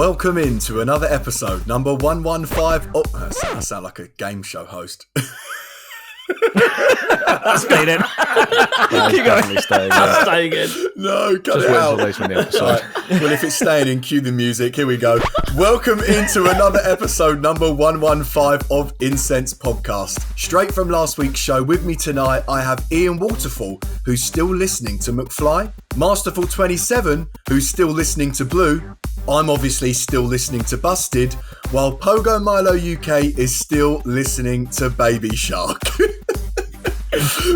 Welcome into another episode, number 115. Oh, I sound like a game show host. That's staying in. Keep going. That's staying in. No, cut Just it wait out. until later in the episode. Right. Well, if it's staying in, cue the music. Here we go. Welcome into another episode, number 115 of Incensed podcast. Straight from last week's show, with me tonight, I have Ian Waterfall, who's still listening to McFly. Masterful27, who's still listening to Blue. I'm obviously still listening to Busted, while Pogo Milo UK is still listening to Baby Shark.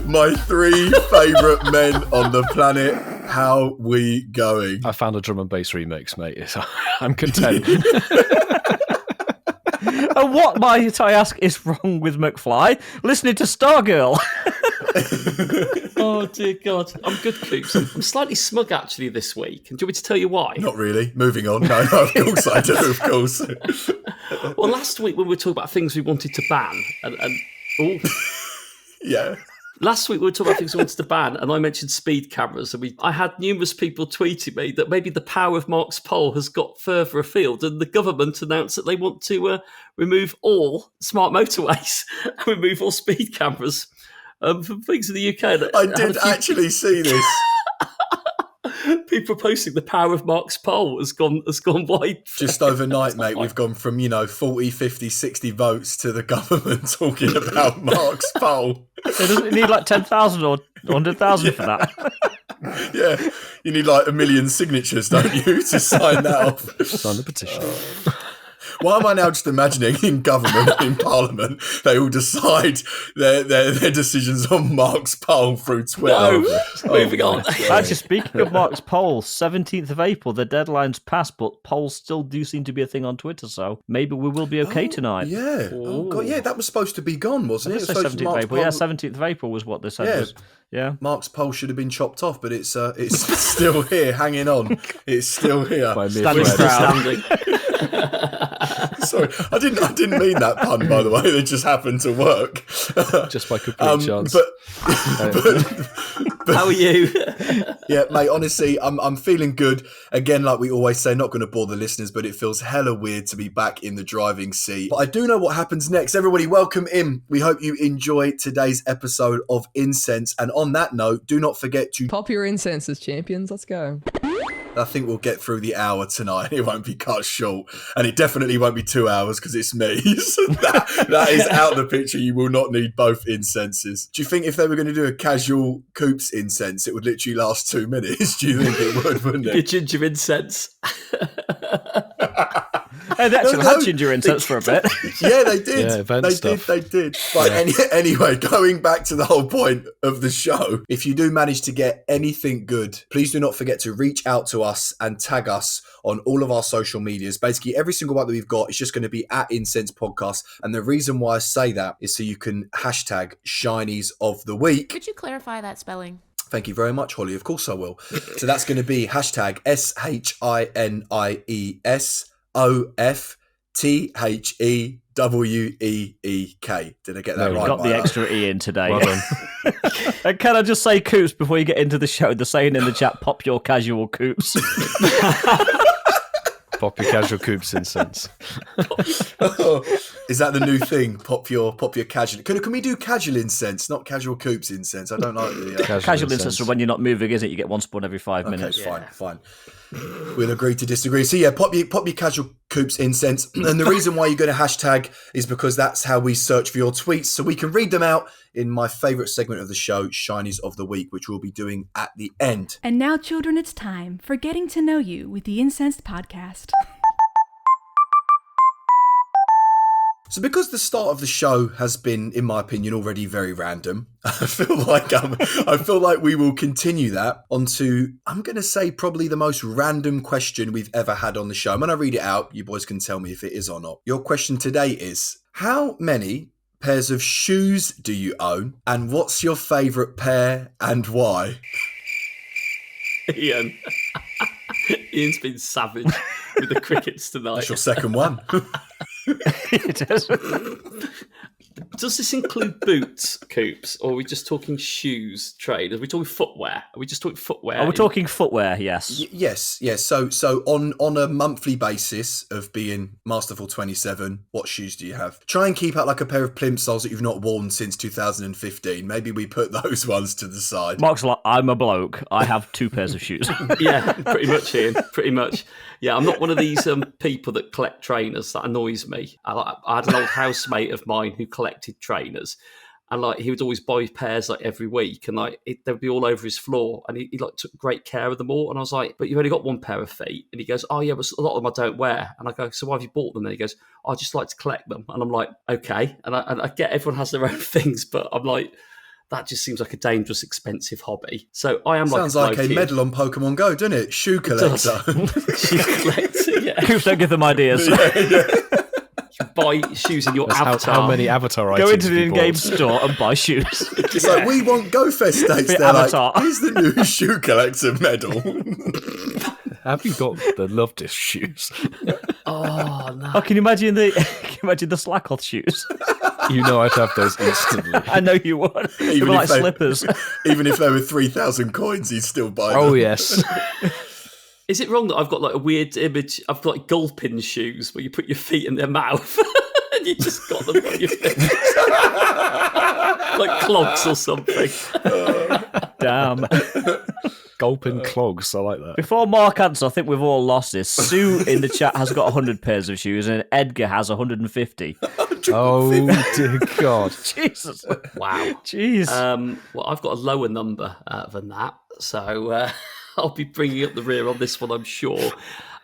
My three favourite men on the planet. How we going? I found a drum and bass remix, mate. So I'm content. And what, might I ask, is wrong with McFly? Listening to Stargirl. Oh dear God, I'm good, Coops. I'm slightly smug actually this week. And do you want me to tell you why? Not really. Moving on. No, of course I do, of course. Well, last week when we were talking about things we wanted to ban, Yeah. Last week we were talking about things we wanted to ban, and I mentioned speed cameras, and I had numerous people tweeting me that maybe the power of Mark's poll has got further afield, and the government announced that they want to remove all smart motorways and remove all speed cameras from things in the UK. I did actually see this. People posting the power of Mark's poll has gone wide. Just overnight, mate, we've gone from, 40, 50, 60 votes to the government talking about Mark's poll. It doesn't need like 10,000 or 100,000 for that. Yeah, you need like 1 million signatures, don't you, to sign that off? Sign the petition. Why am I now just imagining in government, in Parliament, they all decide their decisions on Mark's poll through Twitter? No, moving on. Actually, speaking of Mark's poll, 17th of April, the deadline's passed, but polls still do seem to be a thing on Twitter, so maybe we will be okay tonight. Yeah. Oh, God, yeah, that was supposed to be gone, wasn't it? Say 17th of April. Yeah, 17th of April was what they said. Yeah. Mark's poll should have been chopped off, but it's still here, hanging on. It's still here. Standing proud. Sorry, I didn't mean that pun, by the way. They just happened to work. Just by complete chance. But How are you? Yeah, mate, honestly, I'm feeling good. Again, like we always say, not going to bore the listeners, but it feels hella weird to be back in the driving seat. But I do know what happens next. Everybody, welcome in. We hope you enjoy today's episode of Incensed. And on that note, do not forget to pop your incenses, champions. Let's go. I think we'll get through the hour tonight. It won't be cut short. And it definitely won't be 2 hours because it's me. So that is out the picture. You will not need both incenses. Do you think if they were going to do a casual Coops incense, it would literally last 2 minutes? Do you think it would, wouldn't The it? ginger incense. Hey, they actually had ginger incense for a bit. Yeah, they did. Yeah, event stuff. They did. But anyway, going back to the whole point of the show, if you do manage to get anything good, please do not forget to reach out to us and tag us on all of our social medias. Basically, every single one that we've got is just going to be at Incensed Podcast. And the reason why I say that is so you can hashtag Shinies of the Week. Could you clarify that spelling? Thank you very much, Holly. Of course I will. So that's going to be hashtag SHINIESOFTHEWEEK. Did I get that No, right? Got the extra E in today. Well done. And can I just say, Coops, before you get into the show, they're saying in the chat, pop your casual Coops. Pop your casual Coops incense. Is that the new thing? Pop your casual. Can we do casual incense, not casual Coops incense? I don't like the Casual incense for when you're not moving, isn't it? You get one spawn every 5 minutes. Okay, fine. We'll agree to disagree. So yeah, pop your casual Coops incense. And the reason why you're going to hashtag is because that's how we search for your tweets, so we can read them out in my favourite segment of the show, Shinies of the Week, which we'll be doing at the end. And now, children, it's time for Getting to Know You with the Incensed podcast. So because the start of the show has been, in my opinion, already very random, I feel like we will continue that onto, I'm going to say, probably the most random question we've ever had on the show. And when I read it out, you boys can tell me if it is or not. Your question today is, how many pairs of shoes do you own? And what's your favourite pair and why? Ian's been savage with the crickets tonight. That's your second one. It is. Does this include boots, Coops, or are we just talking shoes, trade? Are we talking footwear? Are we just talking footwear? We're talking footwear, yes. Yes. So on a monthly basis of being Masterful 27, what shoes do you have? Try and keep out like a pair of plimsolls that you've not worn since 2015. Maybe we put those ones to the side. Mark's like, I'm a bloke. I have 2 pairs of shoes. Yeah, pretty much, Ian. Pretty much. Yeah, I'm not one of these people that collect trainers. That annoys me. I had an old housemate of mine who collected trainers, and like he would always buy pairs like every week, and like they'd be all over his floor, and he like took great care of them all. And I was like, "But you've only got one pair of feet." And he goes, "Oh yeah, but a lot of them I don't wear." And I go, "So why have you bought them?" And he goes, "I just like to collect them." And I'm like, "Okay." And I get everyone has their own things, but I'm like, that just seems like a dangerous, expensive hobby. So I am Sounds like a medal on Pokemon GO, doesn't it? Shoe collector. Shoe collector, yeah. Coops, don't give them ideas. You buy shoes in your avatar. How many avatar items? Go into the have you in-game bought? store and buy shoes. It's like, we want GoFest dates. For They're Avatar. like, here's the new shoe collector medal. Have you got the Love Disc shoes? Oh no! Oh, can you imagine the Slackoth shoes? You know I'd have those instantly. I know you would. They were like slippers. Even if there were 3,000 coins, he'd still buy them. Oh yes. Is it wrong that I've got like a weird image? I've got like gulping shoes where you put your feet in their mouth and you just got them on your feet, like clogs or something. Damn. Gulping clogs. I like that. Before Mark answers, I think we've all lost this. Sue in the chat has got 100 pairs of shoes, and Edgar has 150. Oh dear God. Jesus. Wow. Jeez. Well, I've got a lower number than that, so I'll be bringing up the rear on this one, I'm sure.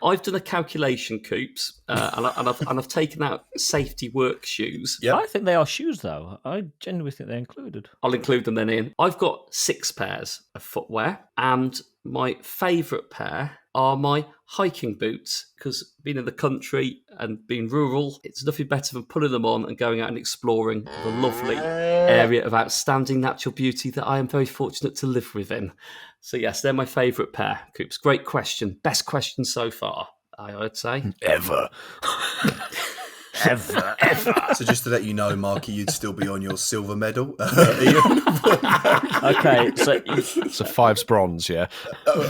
I've done a calculation, Coops, and I've taken out safety work shoes. Yep. I think they are shoes, though. I genuinely think they're included. I'll include them then, Ian. I've got 6 pairs of footwear, and my favourite pair are my hiking boots, because being in the country and being rural, it's nothing better than putting them on and going out and exploring the lovely area of outstanding natural beauty that I am very fortunate to live within. So yes, they're my favourite pair, Coops. Great question. Best question so far, I would say. Ever. Ever. So just to let you know, Marky, you'd still be on your silver medal. Okay, so So 5's bronze, yeah.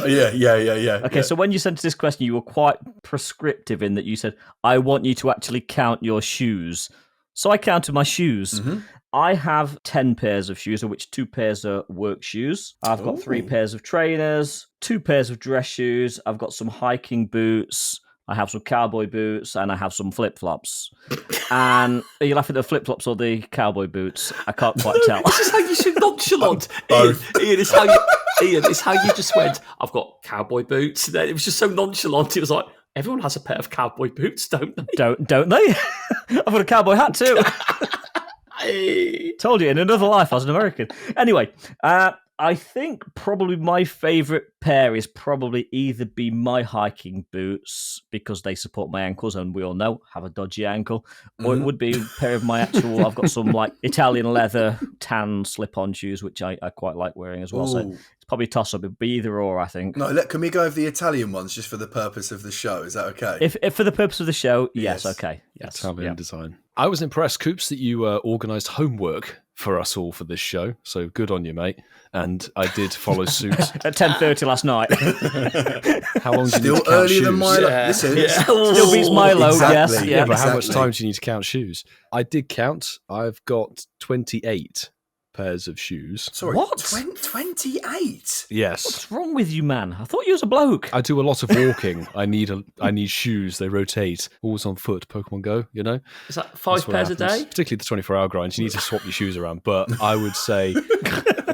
Yeah. okay, so when you sent us this question, you were quite prescriptive in that you said, I want you to actually count your shoes. So I counted my shoes. Mm-hmm. I have 10 pairs of shoes, of which 2 pairs are work shoes. I've got 3 pairs of trainers, 2 pairs of dress shoes. I've got some hiking boots. I have some cowboy boots, and I have some flip-flops. And are you laughing at the flip-flops or the cowboy boots? I can't quite tell. This is how you should nonchalant. Both. Ian, it's how you just went, I've got cowboy boots. And then it was just so nonchalant. It was like, everyone has a pair of cowboy boots, don't they? Don't they? I've got a cowboy hat too. Hey. Told you, in another life, I was an American. Anyway, I think probably my favourite pair is probably either be my hiking boots, because they support my ankles, and we all know, have a dodgy ankle, or it would be a pair of my actual, I've got some like Italian leather tan slip-on shoes, which I quite like wearing as well. So Ooh. it's probably a toss-up. It'd be either or, I think. No, can we go over the Italian ones just for the purpose of the show? Is that okay? If for the purpose of the show, yes, Yes. okay. Yes. Italian design. I was impressed, Coops, that you organised homework for us all for this show. So good on you, mate. And I did follow suit. At 10:30 last night. How long do you Still need to count earlier shoes? than Milo. Listen, Still beats Milo, Exactly. yes. Yeah, Yeah. but how much Exactly. time do you need to count shoes? I did count. I've got 28 pairs of shoes. Sorry, What? 28? Yes. What's wrong with you, man? I thought you was a bloke. I do a lot of walking. I need shoes. They rotate. Always on foot. Pokemon Go, you know? Is that That's 5 what pairs a happens. day? Particularly the 24-hour grind. You need to swap your shoes around. But I would say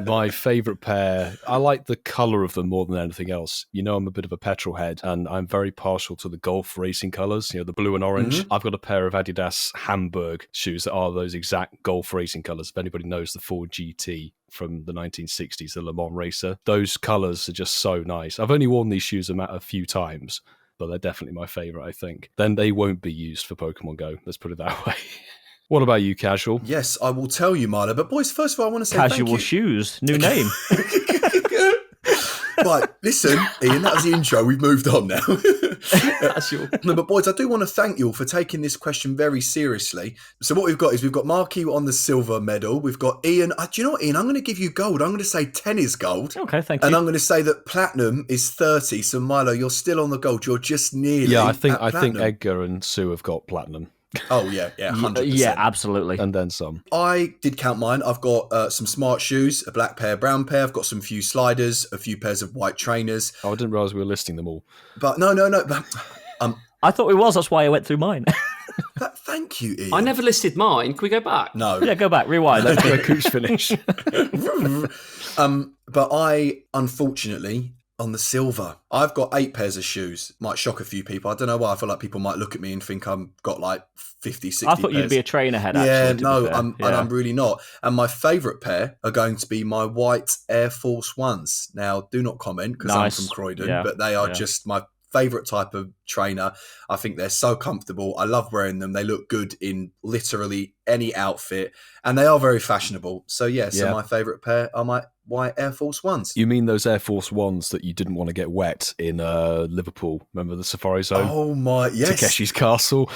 my favourite pair, I like the colour of them more than anything else. You know, I'm a bit of a petrol head, and I'm very partial to the golf racing colours, you know, the blue and orange. I've got a pair of Adidas Hamburg shoes that are those exact golf racing colours. If anybody knows the Ford GT from the 1960s, the Le Mans racer, those colours are just so nice. I've only worn these shoes a few times, but they're definitely my favourite, I think. Then they won't be used for Pokemon Go, let's put it that way. What about you, Casual? Yes, I will tell you, Milo. But boys, first of all, I want to say Casual thank you. shoes. New name. Right, listen, Ian, that was the intro. We've moved on now. Casual. No, but boys, I do want to thank you all for taking this question very seriously. So what we've got is we've got Marky on the silver medal. We've got Ian. Do you know what, Ian? I'm going to give you gold. I'm going to say 10 is gold. Okay, thank you. And I'm going to say that platinum is 30. So Milo, you're still on the gold. You're just nearly. Yeah, I at think platinum. Edgar and Sue have got platinum. Oh yeah, 100%. Yeah, absolutely. And then some. I did count mine. I've got some smart shoes, a black pair, brown pair. I've got some few sliders, a few pairs of white trainers. Oh, I didn't realise we were listing them all. But no. But, I thought it was. That's why I went through mine. thank you, Ian. I never listed mine. Can we go back? No. Yeah, go back, rewind. Let's do Let Cooch finish. But I, unfortunately, on the silver, I've got 8 pairs of shoes. Might shock a few people. I don't know why. I feel like people might look at me and think I've got like 50, 60 I thought pairs. you'd be a trainer head, Yeah, actually. no, to be fair. and I'm really not. And my favourite pair are going to be my white Air Force Ones. Now, do not comment because Nice. I'm from Croydon, Yeah. but they are Yeah. just my favourite type of trainer. I think they're so comfortable. I love wearing them. They look good in literally any outfit, and they are very fashionable. So Yeah. my favourite pair are my white Air Force Ones. You mean those Air Force Ones that you didn't want to get wet in Liverpool? Remember the Safari Zone? Oh my, yes. Takeshi's Castle.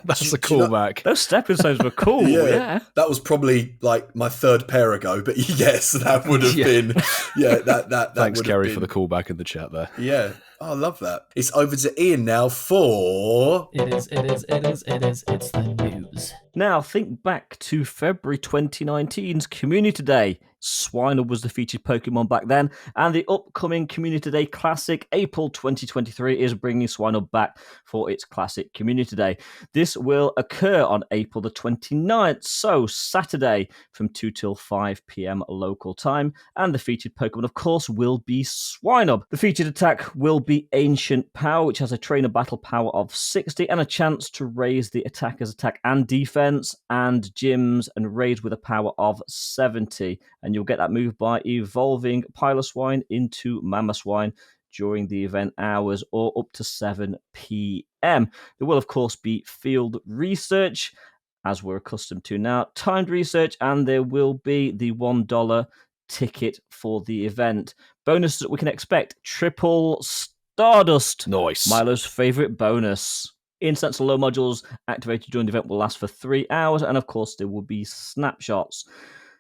That's a do you know- callback. Those stepping stones were cool. Yeah. That was probably like my 3rd pair ago, but yes, that would have Yeah. been. Yeah, that Thanks, would have Kerry, been, for the callback in the chat there. Yeah, I love that. It's over to Ian now for. It's the news. Now, think back to February 2019's Community Day. Swinub was the featured Pokemon back then, and the upcoming Community Day Classic, April 2023, is bringing Swinub back for its Classic Community Day. This will occur on April the 29th, so Saturday from 2 till 5 p.m. local time, and the featured Pokemon, of course, will be Swinub. The featured attack will be Ancient Power, which has a trainer battle power of 60 and a chance to raise the attacker's attack and defense, and gyms and raids with a power of 70. And you'll get that move by evolving Piloswine into Mamoswine during the event hours or up to 7 p.m. There will, of course, be field research, as we're accustomed to now, timed research, and there will be the $1 ticket for the event. Bonuses that we can expect: triple Stardust. Nice. Milo's favourite bonus. Incensed low modules activated during the event will last for 3 hours, and of course there will be snapshots.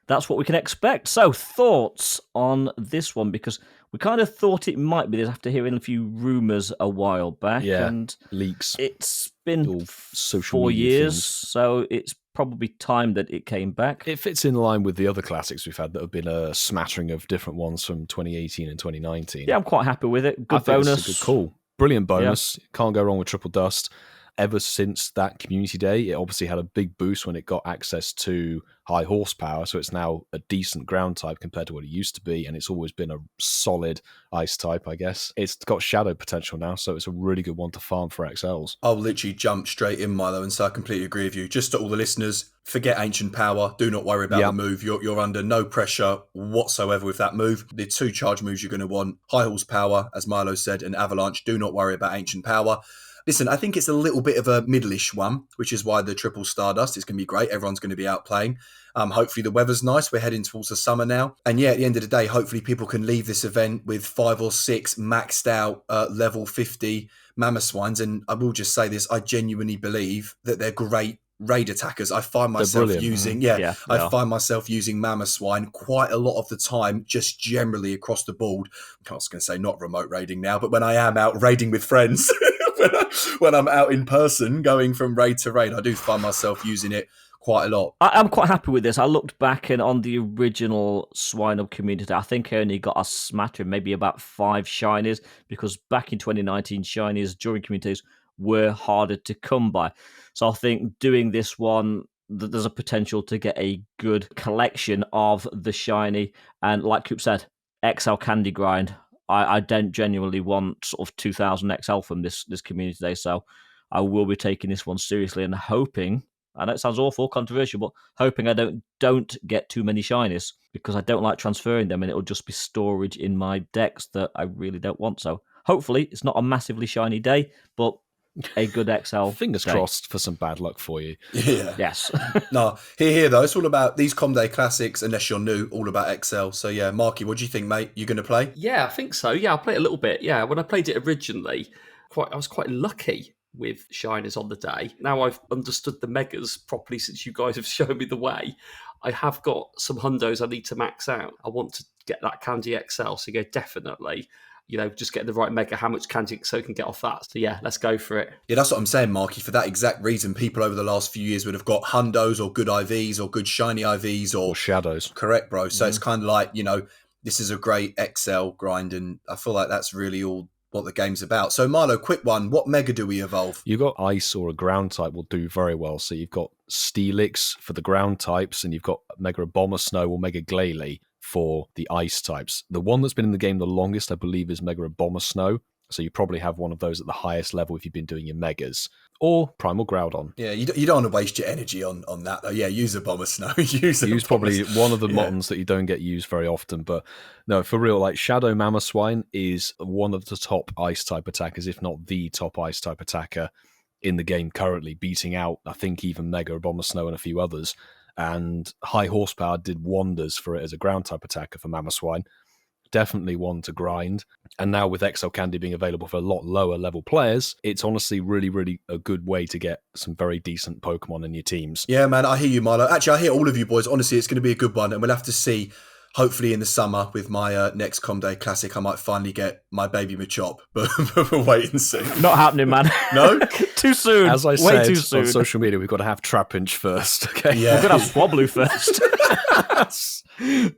That's what we can expect. So, thoughts on this one? Because we kind of thought it might be this after hearing a few rumours a while back. Yeah, And leaks. it's been All social 4 media years, things. so it's probably time that it came back. It fits in line with the other classics we've had that have been a smattering of different ones from 2018 and 2019. Yeah, I'm quite happy with it. I Good think bonus. It's a good call. Brilliant bonus. Can't go wrong with Triple Dust. Ever since that Community Day, it obviously had a big boost when it got access to high horsepower, so it's now a decent ground type compared to what it used to be, and it's always been a solid ice type, I guess. It's got shadow potential now, so it's a really good one to farm for XLs. I'll literally jump straight in, Milo, and so I completely agree with you. Just to all the listeners, forget Ancient Power. Do not worry about the move. You're under no pressure whatsoever with that move. The 2 charge moves you're going to want: high horsepower, as Milo said, and Avalanche. Do not worry about Ancient Power. Listen, I think it's a little bit of a middle-ish one, which is why the triple Stardust is going to be great. Everyone's going to be out playing. Hopefully the weather's nice. We're heading towards the summer now. And yeah, at the end of the day, hopefully people can leave this event with 5 or 6 maxed out level 50 Mamoswines. And I will just say this, I genuinely believe that they're great raid attackers. I find myself using, I find myself using Mamoswine quite a lot of the time, just generally across the board. I was going to say not remote raiding now, but when I am out raiding with friends, when I'm out in person going from raid to raid, I do find myself using it quite a lot. I'm quite happy with this. I looked back and on the original Swinub Community, I think I only got a smattering, maybe about 5 Shinies, because back in 2019, Shinies during communities were harder to come by. So I think doing this one, there's a potential to get a good collection of the Shiny. And like Coop said, XL Candy Grind. I don't genuinely want sort of 2,000 XL from this Community Day, so I will be taking this one seriously and hoping, I know it sounds awful, controversial, but hoping I don't get too many Shinies, because I don't like transferring them and it'll just be storage in my decks that I really don't want. So hopefully it's not a massively shiny day, but a good XL. Fingers day. crossed for some bad luck for you. Yeah. Yes. No, here though, it's all about these Com Day classics, unless you're new, all about XL. So yeah, Marky, what do you think, mate? You going to play? Yeah, I think so. Yeah, I'll play it a little bit. Yeah, when I played it originally, was quite lucky with Shiners on the day. Now I've understood the megas properly since you guys have shown me the way. I have got some hundos I need to max out. I want to get that Candy XL, so definitely, just getting the right mega, how much Candy XL can get off that. So yeah, let's go for it. Yeah, that's what I'm saying, Marky. For that exact reason, people over the last few years would have got hundos or good IVs or good shiny IVs or shadows. Correct, bro. So it's kind of like, this is a great XL grind, and I feel like that's really all what the game's about. So Milo, quick one. What mega do we evolve? You've got ice or a ground type will do very well. So you've got Steelix for the ground types, and you've got Mega Abomasnow or Mega Glalie for the ice types. The one that's been in the game the longest, I believe, is Mega Abomasnow. So you probably have one of those at the highest level if you've been doing your megas. Or Primal Groudon. Yeah, you don't want to waste your energy on that, though. Yeah, use Abomasnow. use probably one of the Mottons that you don't get used very often. But no, for real, like Shadow Mamoswine is one of the top ice-type attackers, if not the top ice-type attacker in the game currently, beating out, I think, even Mega Abomasnow and a few others. And High Horsepower did wonders for it as a ground-type attacker for Mamoswine. Definitely one to grind. And now with XL Candy being available for a lot lower level players, it's honestly really, really a good way to get some very decent Pokemon in your teams. Yeah, man, I hear you, Milo. Actually, I hear all of you boys. Honestly, it's going to be a good one. And we'll have to see, hopefully in the summer with my next Comday Classic, I might finally get my baby Machop. But we'll wait and see. Not happening, man. No? Too soon. As I Way said too soon. on social media, we've got to have Trapinch first. Okay. Yeah. We're going to have Swablu first.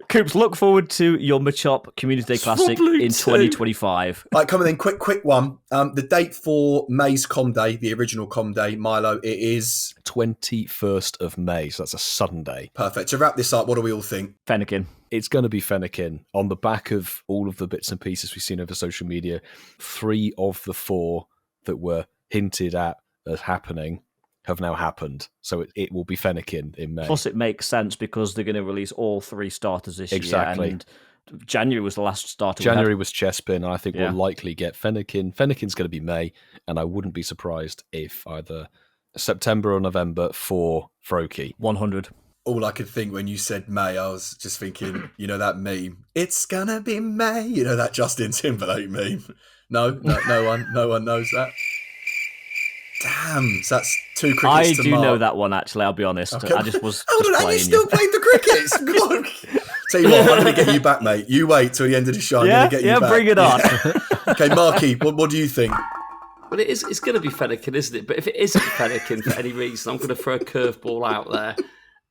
Coops, look forward to your Machop Community Day Classic in 2025. Right, come on then, quick one. The date for May's Comday, the original Comday, Milo, it is 21st of May, so that's a Sunday. Perfect. To wrap this up, what do we all think? Fennekin. It's going to be Fennekin. On the back of all of the bits and pieces we've seen over social media, 3 of the 4 that were hinted at as happening have now happened. So it will be Fennekin in May. Plus, it makes sense because they're going to release all 3 starters this Exactly. year. And January was the last starter. January was Chespin, and I think we'll likely get Fennekin. Fennekin's going to be May, and I wouldn't be surprised if either September or November for Froakie. 100. All I could think when you said May, I was just thinking, that meme. It's gonna be May. That Justin Timberlake meme. No one knows that. Damn, so that's 2 crickets I to do mark. know that one, actually, I'll be honest. Okay. I just was Hold just on, playing you still played the crickets? God. Tell you what, I'm going to get you back, mate. You wait till the end of the show. I'm going to get you back. Bring it on. Okay, Marky, what do you think? Well, it's going to be Fennekin, isn't it? But if it isn't Fennekin for any reason, I'm going to throw a curveball out there.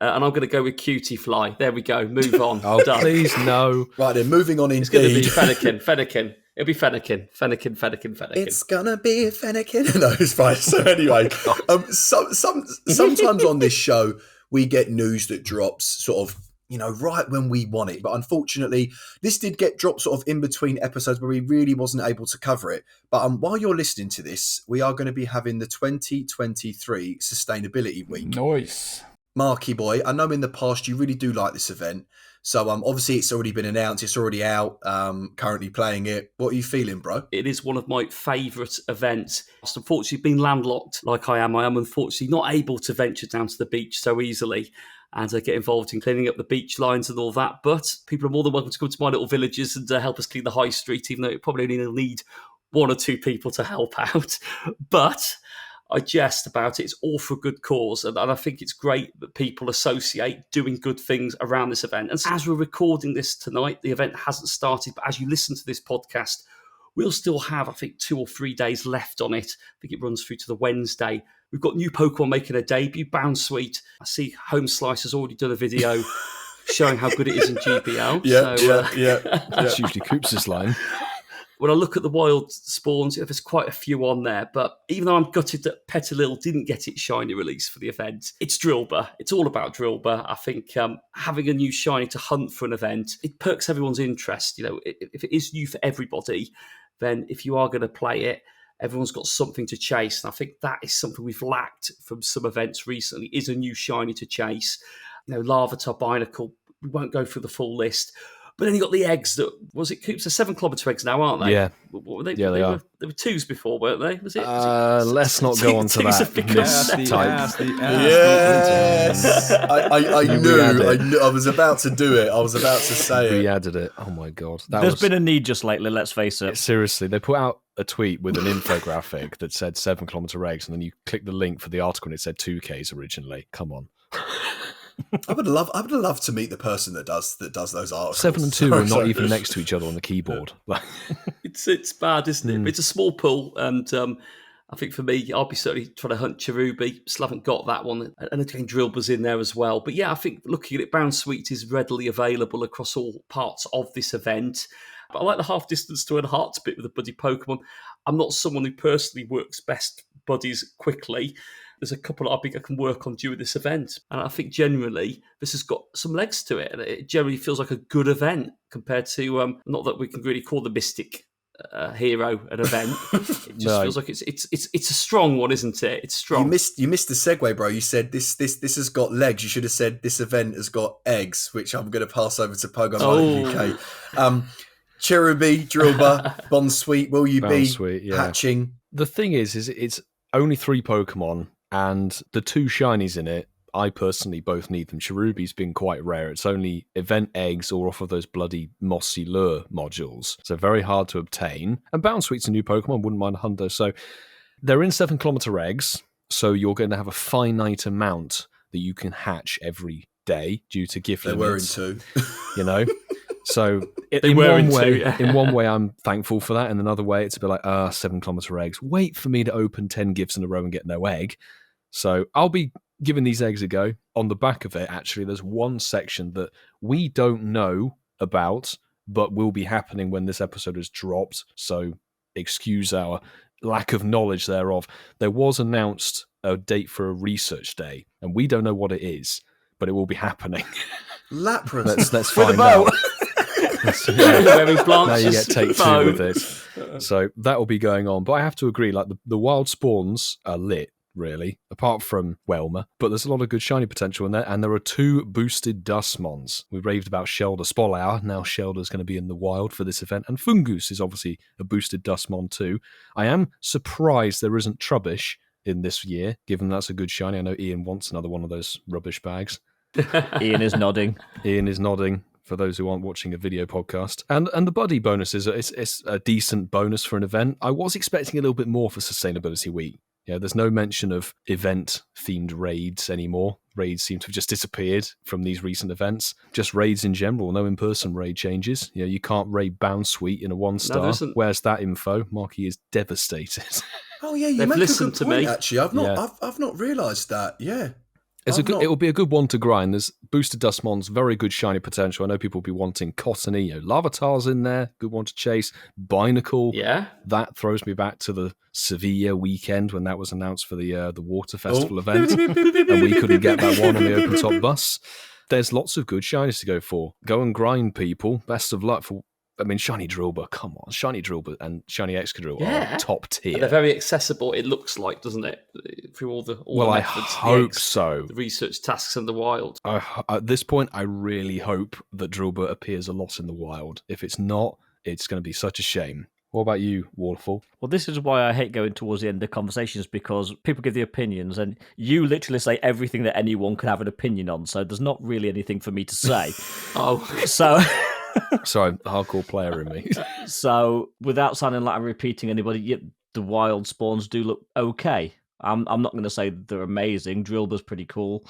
And I'm going to go with Cutie Fly. There we go. Move on. Oh, Done. please, no. Right then, moving on It's going to be indeed. Fennekin. It'll be Fennekin. It's gonna be a Fennekin. No, it's fine. So anyway, sometimes on this show we get news that drops sort of, right when we want it. But unfortunately, this did get dropped sort of in between episodes where we really wasn't able to cover it. But while you're listening to this, we are going to be having the 2023 Sustainability Week. Nice. Marky boy, I know in the past you really do like this event. So obviously it's already been announced, it's already out, currently playing it. What are you feeling, bro? It is one of my favourite events. It's unfortunately being landlocked like I am unfortunately not able to venture down to the beach so easily and get involved in cleaning up the beach lines and all that. But people are more than welcome to come to my little villages and help us clean the high street, even though it probably only need 1 or 2 people to help out. But I jest about it. It's all for a good cause. And I think it's great that people associate doing good things around this event. And as we're recording this tonight, the event hasn't started. But as you listen to this podcast, we'll still have, I think, 2 or 3 days left on it. I think it runs through to the Wednesday. We've got new Pokemon making a debut, Bounsweet. I see Home Slice has already done a video showing how good it is in GBL. Yeah. That's usually Coops' line. When I look at the wild spawns, there's quite a few on there. But even though I'm gutted that Petalil didn't get its shiny release for the event, it's Drillbur. It's all about Drillbur. I think having a new shiny to hunt for an event, it perks everyone's interest. If it is new for everybody, then if you are going to play it, everyone's got something to chase. And I think that is something we've lacked from some events recently, is a new shiny to chase. Larvitar, Binacle, we won't go through the full list. But then you got the eggs that, was it Coops? They're 7-kilometre eggs now, aren't they? Yeah. What were they? Yeah, they are. There were 2s before, weren't they? Was it? Let's not go on to twos that. have become Mistype. Yes. I knew. I was about to do it. I was about to say We it. added it. Oh my god. There's been a need just lately, let's face it. Seriously, they put out a tweet with an infographic that said 7 kilometer eggs, and then you click the link for the article and it said 2Ks originally. Come on. I would love to meet the person that does those articles. 7 and 2 are not even next to each other on the keyboard. It's bad, isn't it? It's a small pool, and I think for me, I'll be certainly trying to hunt Cherubi. Still haven't got that one. And again, Drillbur's in there as well. But yeah, I think looking at it, Brown Sweet is readily available across all parts of this event. But I like the half distance to earn hearts bit with the buddy Pokemon. I'm not someone who personally works best buddies quickly. There's a couple I think I can work on during this event. And I think generally this has got some legs to it. And it generally feels like a good event compared to, not that we can really call the Mystic hero an event. It just feels like it's a strong one, isn't it? It's strong. You missed the segue, bro. You said this has got legs. You should have said this event has got eggs, which I'm going to pass over to Pokemon UK. Cherubi, Drillbur, Bonsweet, will you be hatching? The thing is it's only 3 Pokemon, and the 2 shinies in it, I personally both need them. Cherubi's been quite rare. It's only event eggs or off of those bloody mossy lure modules. So very hard to obtain. And Bounsweet's a new Pokemon, wouldn't mind a hundo. So they're in 7 kilometer eggs. So you're going to have a finite amount that you can hatch every day due to gift limits. They were in 2. You know? So in one way, I'm thankful for that. In another way, it's a bit like, 7 kilometer eggs. Wait for me to open 10 gifts in a row and get no egg. So I'll be giving these eggs a go. On the back of it, actually, there's one section that we don't know about, but will be happening when this episode is dropped. So excuse our lack of knowledge thereof. There was announced a date for a research day, and we don't know what it is, but it will be happening. Lapras. Let's find out. Now you get take 2 with it. So that will be going on. But I have to agree, like the wild spawns are lit, really, apart from Welmer. But there's a lot of good shiny potential in there. And there are 2 boosted Dustmons. We raved about Shelder Spolhour. Now Shelder's going to be in the wild for this event. And Fungoose is obviously a boosted Dustmon too. I am surprised there isn't Trubbish in this year, given that's a good shiny. I know Ian wants another one of those rubbish bags. Ian is nodding. For those who aren't watching a video podcast. And the buddy bonus is it's a decent bonus for an event. I was expecting a little bit more for Sustainability Week. Yeah, there's no mention of event-themed raids anymore. Raids seem to have just disappeared from these recent events. Just raids in general, no in-person raid changes. You know, you can't raid Bounsweet in a 1-star. No, where's that info? Marky is devastated. Oh yeah, you make a good point, actually. I've not realised that. Yeah. It will be a good one to grind. There's boosted Dustmons, very good shiny potential. I know people will be wanting Cottony, Larvitar's in there, good one to chase. Binacle, that throws me back to the Sevilla weekend when that was announced for the Water Festival event, and we couldn't get that one on the open top bus. There's lots of good shinies to go for. Go and grind, people. Best of luck for. I mean, Shiny Drillbur, come on. Shiny Drillbur and Shiny Excadrill are top tier. And they're very accessible, it looks like, doesn't it? Through all the methods. I hope so. The research tasks in the wild. At this point, I really hope that Drillbur appears a lot in the wild. If it's not, it's going to be such a shame. What about you, Waterfall? Well, this is why I hate going towards the end of conversations, because people give the opinions and you literally say everything that anyone could have an opinion on. So there's not really anything for me to say. So... Sorry, hardcore player in me. So, without sounding like I'm repeating anybody, the wild spawns do look okay. I'm not going to say they're amazing. Drillbur's pretty cool.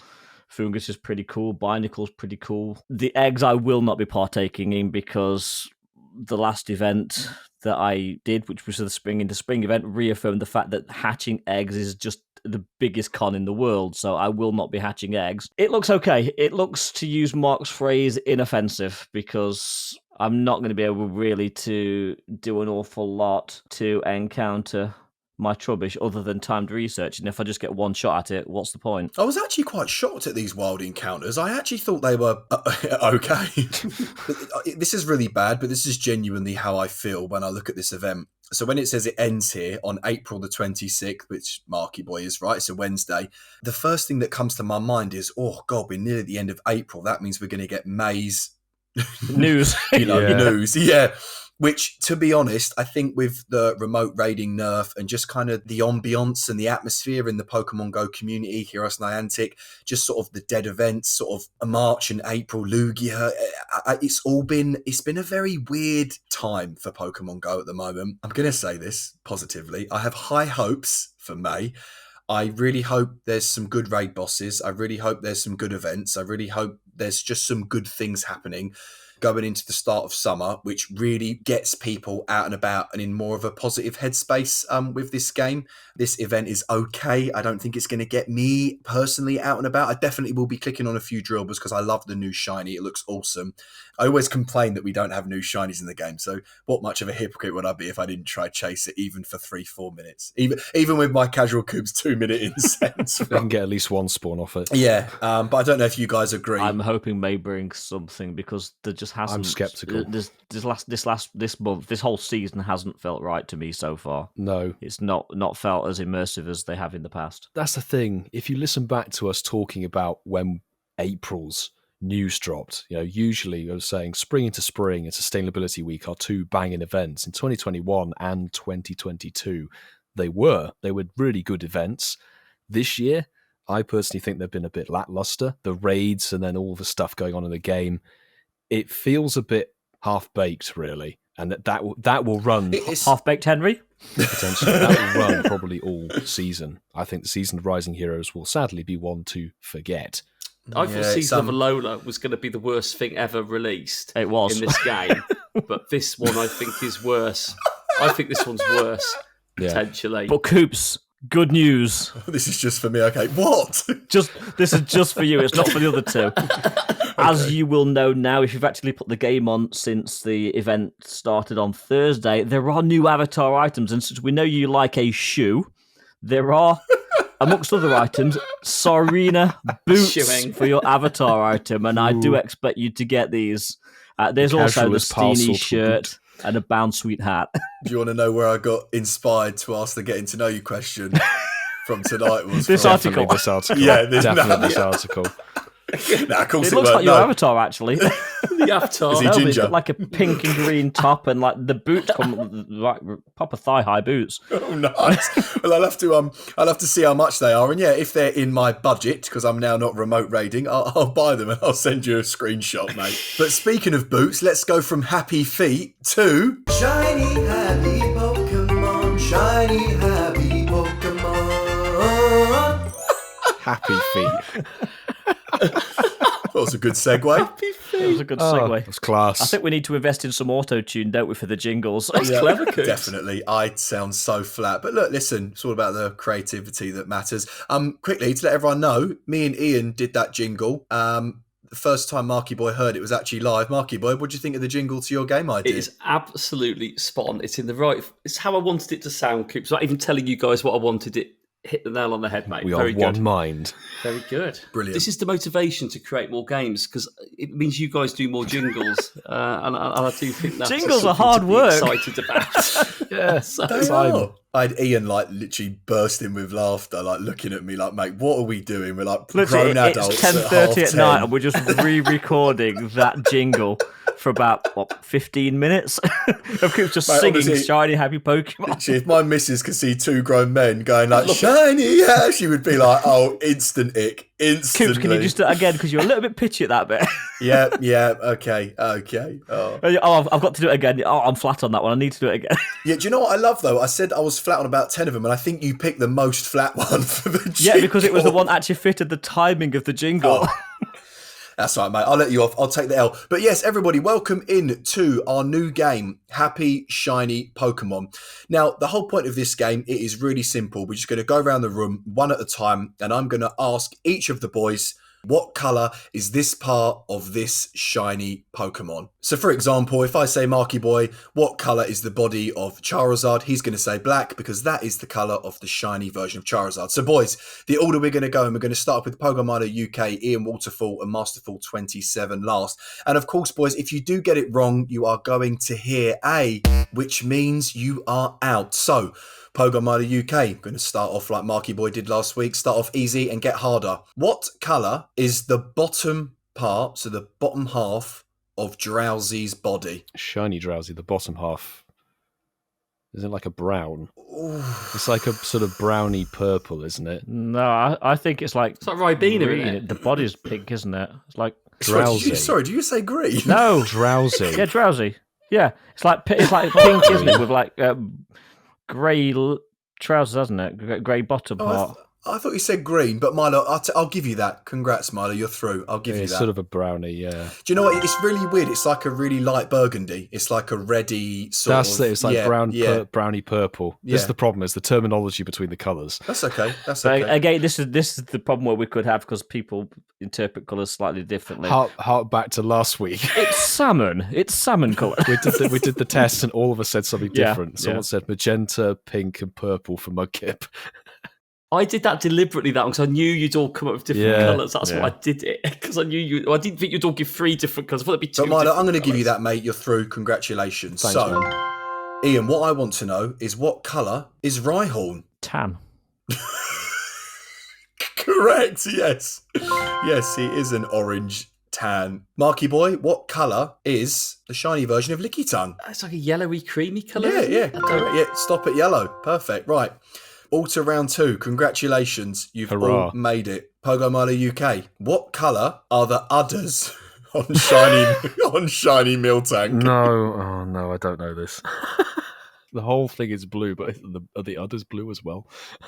Fungus is pretty cool. Binacle's pretty cool. The eggs I will not be partaking in because the last event that I did, which was the Spring into Spring event, reaffirmed the fact that hatching eggs is just the biggest con in the world, so I will not be hatching eggs. It looks okay. It looks, to use Mark's phrase, inoffensive, because I'm not going to be able really to do an awful lot to encounter my Trubbish other than timed research, and if I just get one shot at it, what's the point? I was actually quite shocked at these wild encounters. I actually thought they were okay. This is really bad, but this is genuinely how I feel when I look at this event. So when it says it ends here on April the 26th, which Marky Boy is, right? It's a Wednesday. The first thing that comes to my mind is, oh God, we're near the end of April. That means we're going to get May's news. News. Yeah. Which, to be honest, I think with the remote raiding nerf and just kind of the ambience and the atmosphere in the Pokemon GO community, Heroes Niantic, just sort of the dead events, sort of a March and April Lugia, it's been a very weird time for Pokemon GO at the moment. I'm going to say this positively. I have high hopes for May. I really hope there's some good raid bosses. I really hope there's some good events. I really hope there's just some good things happening going into the start of summer, which really gets people out and about and in more of a positive headspace with this game. This event is okay. I don't think it's going to get me personally out and about. I definitely will be clicking on a few drillbers because I love the new shiny. It looks awesome. I always complain that we don't have new shinies in the game, so what much of a hypocrite would I be if I didn't try chase it even for 3-4 minutes? Even with my casual Cubes 2-minute Incensed. You can get at least one spawn off it. Yeah, but I don't know if you guys agree. I'm hoping May brings something because there just hasn't. I'm skeptical. This month, this whole season hasn't felt right to me so far. No. It's not felt as immersive as they have in the past. That's the thing. If you listen back to us talking about when April's news dropped, usually I was saying spring into spring and sustainability week are two banging events. In 2021 and 2022, they were really good events. This year, I personally think they've been a bit lackluster. The raids and then all the stuff going on in the game, it feels a bit half-baked, really. And that will run... Half-baked Henry? Potentially. That will run probably all season. I think the season of Rising Heroes will sadly be one to forget. I thought Season of Alola was going to be the worst thing ever released. It was. In this game. But this one I think is worse. I think this one's worse, potentially. But Coops, good news. This is just for me. Okay, what? This is just for you. It's not for the other two. As you will know now, if you've actually put the game on since the event started on Thursday, there are new avatar items. And since we know you like a shoe, there are, amongst other items, Sarina boots for your avatar item. And I do expect you to get these. There's also the Steenie shirt and a Bound Sweet hat. Do you want to know where I got inspired to ask the getting to know you question from tonight? Was this article. This article. Yeah, this article. Of course it looks like your avatar, actually. The avatar. Is he ginger? He's got like a pink and green top, and like the boots come like proper thigh-high boots. Oh, nice. Well, I'll have to see how much they are, and yeah, if they're in my budget, because I'm now not remote raiding, I'll buy them and I'll send you a screenshot, mate. But speaking of boots, let's go from happy feet to Shiny Happy Pokémon. Shiny Happy Pokémon. Happy feet. That was a good segue. That was a good segue. It was class. I think we need to invest in some auto-tune, don't we, for the jingles? Yeah, clever, Coops. definitely. I sound so flat. But look, listen, it's all about the creativity that matters. Quickly, to let everyone know, me and Ian did that jingle. The first time Marky Boy heard it was actually live. Marky Boy, what do you think of the jingle to your game idea? It is absolutely spot on. It's in the right... It's how I wanted it to sound, Coops. Not even telling you guys what I wanted it. Hit the nail on the head, mate. We Very are good. one mind. Very good. Brilliant. This is the motivation to create more games because it means you guys do more jingles, and I do think that's jingles are something hard to be work. Excited about. Yeah, So, They are. I had Ian literally bursting with laughter, looking at me mate, what are we doing? We're like Literally, grown adults. it's 10:30 at night, and we're just re-recording that jingle for about 15 minutes of Coops just singing honestly, Shiny Happy Pokemon. Literally, if my missus could see two grown men going shiny, yeah, she would be like, oh, instant ick. Instantly. Coops, can you just do it again? Because you're a little bit pitchy at that bit. Yeah, okay. Oh, I've got to do it again. Oh, I'm flat on that one. I need to do it again. yeah. Do you know what I love though? I said I was flat on about 10 of them, and I think you picked the most flat one for the jingle. Yeah, because it was the one that actually fitted the timing of the jingle. Oh. That's right, mate. I'll let you off. I'll take the L. But yes, everybody, welcome in to our new game, Happy Shiny Pokemon. Now, the whole point of this game, it is really simple. We're just going to go around the room one at a time, and I'm going to ask each of the boys, what colour is this part of this shiny Pokemon? So, for example, if I say, Marky Boy, what colour is the body of Charizard? He's going to say black because that is the colour of the shiny version of Charizard. So, boys, the order we're going to go, and we're going to start with Pokemon UK, Ian Waterfall, and Masterful 27 last. And of course, boys, if you do get it wrong, you are going to hear A, which means you are out. So, Pokemon UK, I'm going to start off like Marky Boy did last week. Start off easy and get harder. What colour is the bottom part, so the bottom half of Drowsy's body? Shiny Drowsy, the bottom half. Is it like a brown? Ooh. It's like a sort of browny purple, isn't it? No, I think it's like Ribena, green. isn't it? The body's pink, isn't it? It's like Drowsy. Sorry, do you say green? no, Drowsy. yeah, drowsy. Yeah, it's like pink, isn't it? With like grey trousers, hasn't it? Grey bottom part. I thought you said green, but Milo, I'll give you that. Congrats, Milo, you're through. I'll give you It's that. sort of a brownie, yeah. Do you know what? It's really weird. It's like a really light burgundy. It's like a reddy sort That's of... it. It's like browny purple. This is Yeah. the problem, is the terminology between the colours. That's okay. That's So okay. again, this is the problem where we could have because people interpret colours slightly differently. Hark back to last week. It's salmon. It's salmon colour. we did the test and all of us said something Yeah, different. Someone said magenta, pink, and purple for Mudkip. I did that deliberately, that one, because I knew you'd all come up with different Yeah, colours. That's why I did it, because I knew you. I didn't think you'd all give 3 different colours. I thought it'd be 2 But Milo, different I'm going to give you colours. that, mate. You're through. Congratulations. Thanks, so, man. Ian, what I want to know is what colour is Rhyhorn? Tan. Correct, yes. Yes, he is an orange tan. Marky boy, what colour is the shiny version of Lickitung? It's like a yellowy, creamy colour. Yeah, isn't yeah, it? correct. Yeah, stop at yellow. Perfect. Right. All to round 2. Congratulations. You've Hurrah. all made it. Pogo Milo UK. What colour are the udders on shiny Miltank? No, I don't know this. The whole thing is blue, but are the others blue as well?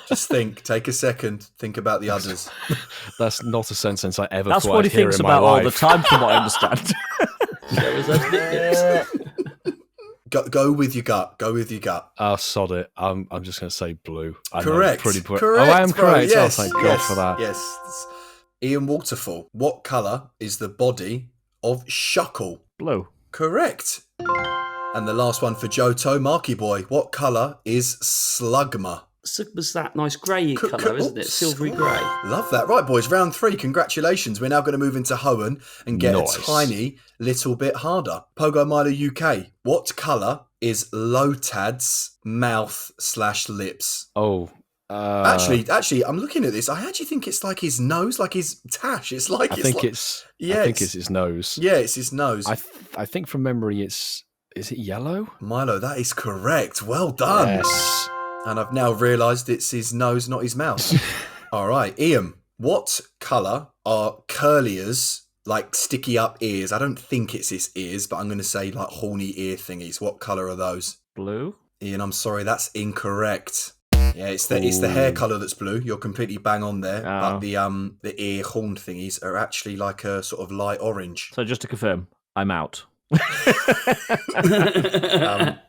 Just think. Take a second. Think about the udders. That's not a sentence I ever That's thought what I'd he hear thinks in my about all the life. time, from what I understand. There was those nicknames. Go with your gut. Go with your gut. Sod it. I'm just going to say blue. Correct. Correct. Correct. Oh, I am bro. correct. Yes. Oh, thank God yes. for that. Yes. Ian Waterfall. What colour is the body of Shuckle? Blue. Correct. And the last one for Johto, Marky Boy. What colour is Slugma? Sigma's that nice grey Co- colour, isn't it? oops. Silvery grey. Love that. Right, boys, round 3. Congratulations. We're now going to move into Hoenn and get Nice. a tiny little bit harder. Pogo Milo UK. What colour is Lotad's mouth/lips? Oh. Actually, I'm looking at this. I actually think it's like his nose, like his tash. It's like I think it's his nose. Yeah, it's his nose. I think from memory is it yellow? Milo, that is correct. Well done. Yes. And I've now realised it's his nose, not his mouth. All right, Ian, what colour are Curlier's, like, sticky up ears? I don't think it's his ears, but I'm going to say, like, horny ear thingies. What colour are those? Blue. Ian, I'm sorry, that's incorrect. Yeah, it's the hair colour that's blue. You're completely bang on there. Oh. But the ear horn thingies are actually like a sort of light orange. So just to confirm, I'm out.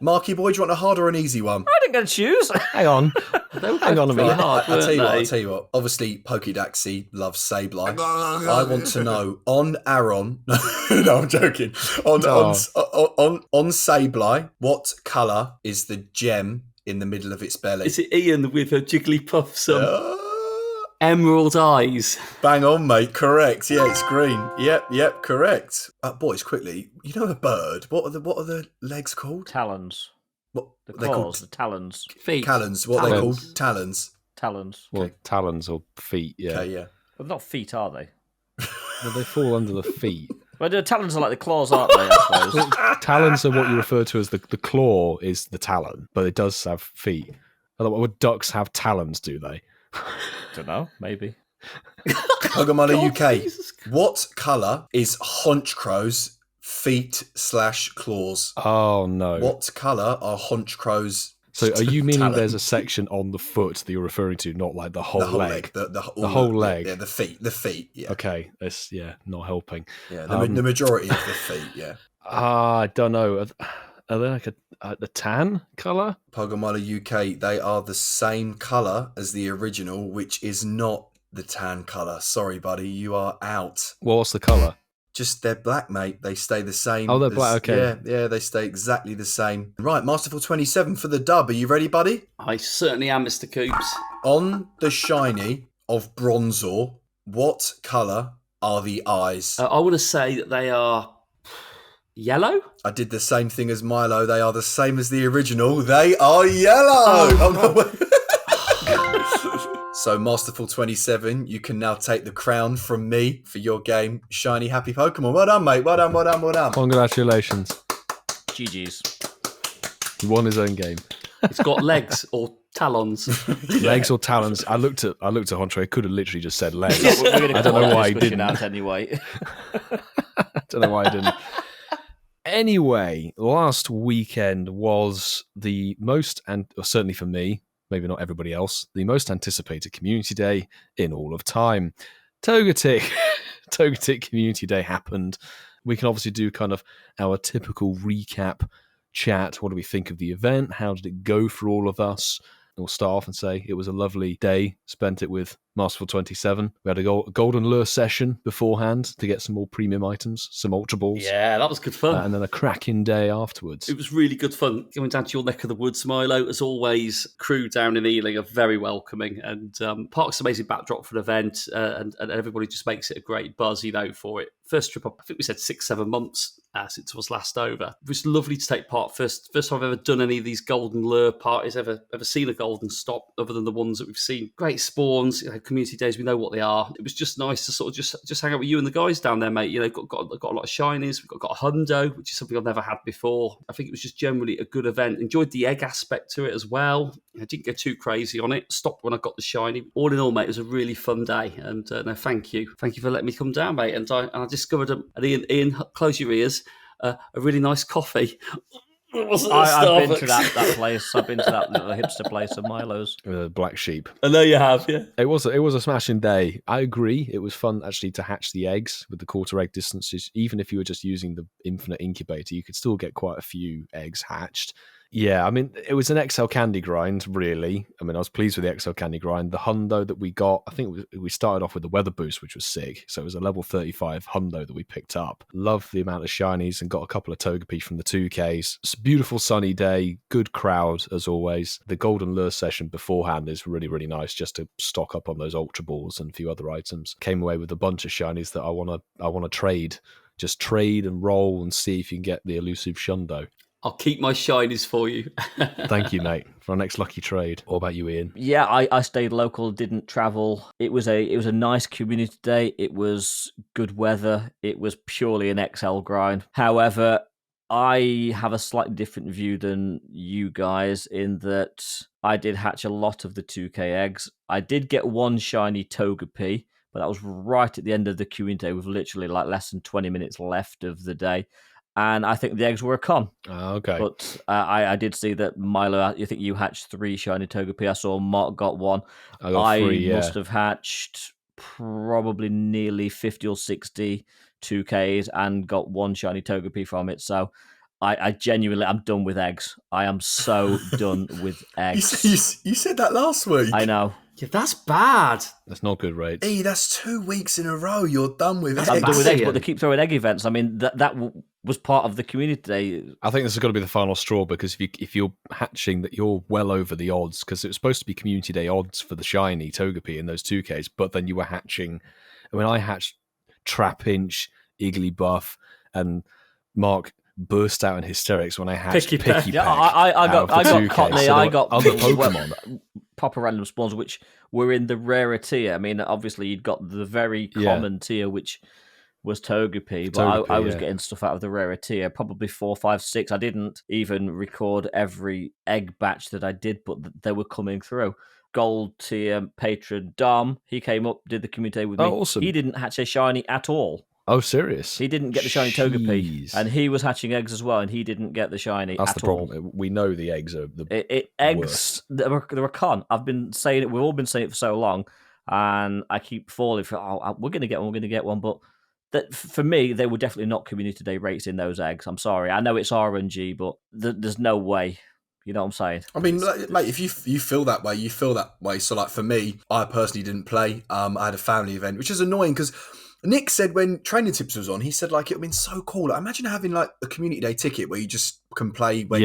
Marky boy, do you want a hard or an easy one? I didn't get to choose. Hang on. Hang on a Pretty minute. hard, I'll weren't tell they? you what. Obviously, Pokédaxy loves Sableye. I want to know on Aron. No, I'm joking. On Sableye, what colour is the gem in the middle of its belly? Is it Ian with a Jigglypuff, some emerald eyes? Bang on, mate. Correct. Yeah, it's green. Yep, correct. Boys, quickly. You know a bird. What are the legs called? Talons. What The they're claws. called? The talons. Feet. Talons. What are they Talons. called? Talons. Talons. Well, talons or feet, yeah. Okay, yeah. Well, not feet, are they? Well, they fall under the feet. Well, the talons are like the claws, aren't they? I suppose. Talons are what you refer to as the claw is the talon, but it does have feet. Otherwise, would ducks have talons, do they? Don't know. Maybe. Pokemon God, UK. Jesus Christ. What colour is Honchcrow's feet/claws? Oh, no. What colour are Honchcrow's? So are you meaning talons? there's a section on the foot that you're referring to, not like the whole, The whole leg? The whole leg. Yeah, the feet. Yeah. Okay, that's, not helping. Yeah, the majority of the feet, yeah. I don't know. Are they like a tan colour? Pokemon UK, they are the same colour as the original, which is not the tan colour. Sorry, buddy, you are out. Well, what's the colour? Just they're black, mate. They stay the same. Oh, they're black, okay. Yeah, they stay exactly the same. Right, Masterful 27 for the dub. Are you ready, buddy? I certainly am, Mr. Coops. On the shiny of Bronzor, what colour are the eyes? I want to say that they are yellow. I did the same thing as Milo. They are the same as the original. They are yellow. Oh, no. So, Masterful27, you can now take the crown from me for your game, Shiny Happy Pokémon. Well done, mate. Well done, well done, well done. Congratulations. GG's. He won his own game. It's got legs or talons. Legs or talons. I looked at Hontre. I could have literally just said legs. We're gonna I don't know why he discussion didn't. out anyway. I don't know why I didn't. Anyway, last weekend was the most, and certainly for me, maybe not everybody else, the most anticipated community day in all of time. Togetic Community Day happened. We can obviously do kind of our typical recap chat. What do we think of the event? How did it go for all of us? We'll start off and say it was a lovely day. Spent it with Masterful27. We had a golden lure session beforehand to get some more premium items, some Ultra Balls. Yeah, that was good fun. And then a cracking day afterwards. It was really good fun. Going down to your neck of the woods, Milo. As always, crew down in Ealing are very welcoming. And Park's an amazing backdrop for an event. And everybody just makes it a great buzz, for it. First trip up, I think we said 6-7 months since it was last over. It was lovely to take part. First time I've ever done any of these golden lure parties, ever seen a golden stop other than the ones that we've seen. Great spawns, community days, we know what they are. It was just nice to sort of just hang out with you and the guys down there, mate. Got a lot of shinies. We've got a hundo, which is something I've never had before. I think it was just generally a good event. Enjoyed the egg aspect to it as well. I didn't go too crazy on it. Stopped when I got the shiny. All in all, mate, it was a really fun day. And no, thank you for letting me come down, mate. And I discovered, and Ian, close your ears, a really nice coffee. I've been to that place. I've been to that little hipster place of Milo's. Black Sheep. I know you have, yeah. It was a smashing day. I agree. It was fun actually to hatch the eggs with the quarter egg distances. Even if you were just using the infinite incubator, you could still get quite a few eggs hatched. Yeah, I mean, it was an XL candy grind, really. I mean, I was pleased with the XL candy grind. The hundo that we got, I think we started off with the weather boost, which was sick. So it was a level 35 hundo that we picked up. Loved the amount of shinies and got a couple of Togepi from the 2Ks. It's a beautiful sunny day, good crowd as always. The golden lure session beforehand is really, really nice just to stock up on those Ultra Balls and a few other items. Came away with a bunch of shinies that I want to trade. Just trade and roll and see if you can get the elusive Shundo. I'll keep my shinies for you. Thank you, mate, for our next lucky trade. What about you, Ian? Yeah, I stayed local, didn't travel. It was a nice community day. It was good weather. It was purely an XL grind. However, I have a slightly different view than you guys in that I did hatch a lot of the 2K eggs. I did get one shiny Togepi, but that was right at the end of the community day with literally like less than 20 minutes left of the day. And I think the eggs were a con. Okay. But I did see that Milo, I think you hatched 3 shiny Togepi. I saw Mark got 1. I got 3, yeah. Must have hatched probably nearly 50 or 60 2Ks and got 1 shiny Togepi from it. So I genuinely, I'm done with eggs. I am so done with eggs. You said that last week. I know. Yeah, that's bad. That's not good, right? Hey, that's 2 weeks in a row. You're done with eggs. I'm done with eggs, but they keep throwing egg events. I mean, that was part of the community day. I think this has got to be the final straw because if you're hatching that, you're well over the odds because it was supposed to be community day odds for the shiny Togepi in those 2Ks, but then you were hatching. I mean, I hatched Trapinch, Igglybuff, and Mark burst out in hysterics when I hatched Picky Peck. Yeah, I got Cotney, so I got other Pokemon. Proper random spawns, which were in the rarer tier. I mean, obviously, you'd got the very common tier, which was Togepi, but I was getting stuff out of the rarer tier, probably 4, 5, 6. I didn't even record every egg batch that I did, but they were coming through. Gold tier patron Dom, he came up, did the community day with me. Awesome. He didn't hatch a shiny at all. Oh, serious? He didn't get the shiny Togepi, and he was hatching eggs as well, and he didn't get the shiny That's at the problem. We know the eggs are the eggs. They're a con. I've been saying it. We've all been saying it for so long, and I keep falling for. We're going to get one. We're going to get one. But that for me, they were definitely not community day rates in those eggs. I'm sorry. I know it's RNG, but there's no way. You know what I'm saying? I mean, mate, if you feel that way, you feel that way. So, like for me, I personally didn't play. I had a family event, which is annoying because Nick said when Training Tips was on, he said like it would have been so cool. Like, imagine having like a community day ticket where you just can play when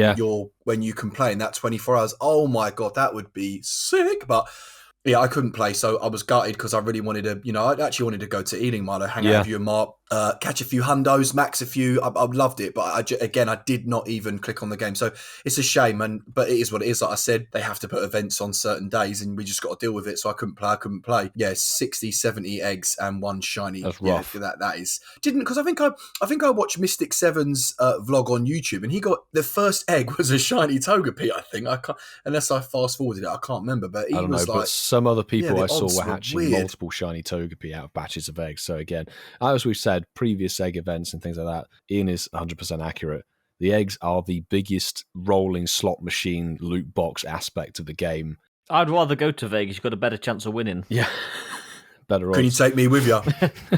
you can play in that 24 hours. Oh my god, that would be sick. But yeah, I couldn't play, so I was gutted because I really wanted to. I actually wanted to go to Ealing, Milo, hang out with you and Mark, catch a few hundos, max a few. I loved it, but I did not even click on the game. So it's a shame, but it is what it is. Like I said, they have to put events on certain days, and we just got to deal with it. So I couldn't play. Yeah, 60, 70 eggs and one shiny. That's rough. Yeah, that is because I think I watched Mystic Seven's vlog on YouTube, and he got the first egg was a shiny Togepi. I think I can't, unless I fast forwarded it, I can't remember. But he I don't know, was like, but some other people I saw odds were were hatching weird. multiple shiny Togepi out of batches of eggs. So again, as we've said, previous egg events and things like that, Ian is 100% accurate. The eggs are the biggest rolling slot machine loot box aspect of the game. I'd rather go to Vegas. You've got a better chance of winning. Yeah. Better odds. Can you take me with you?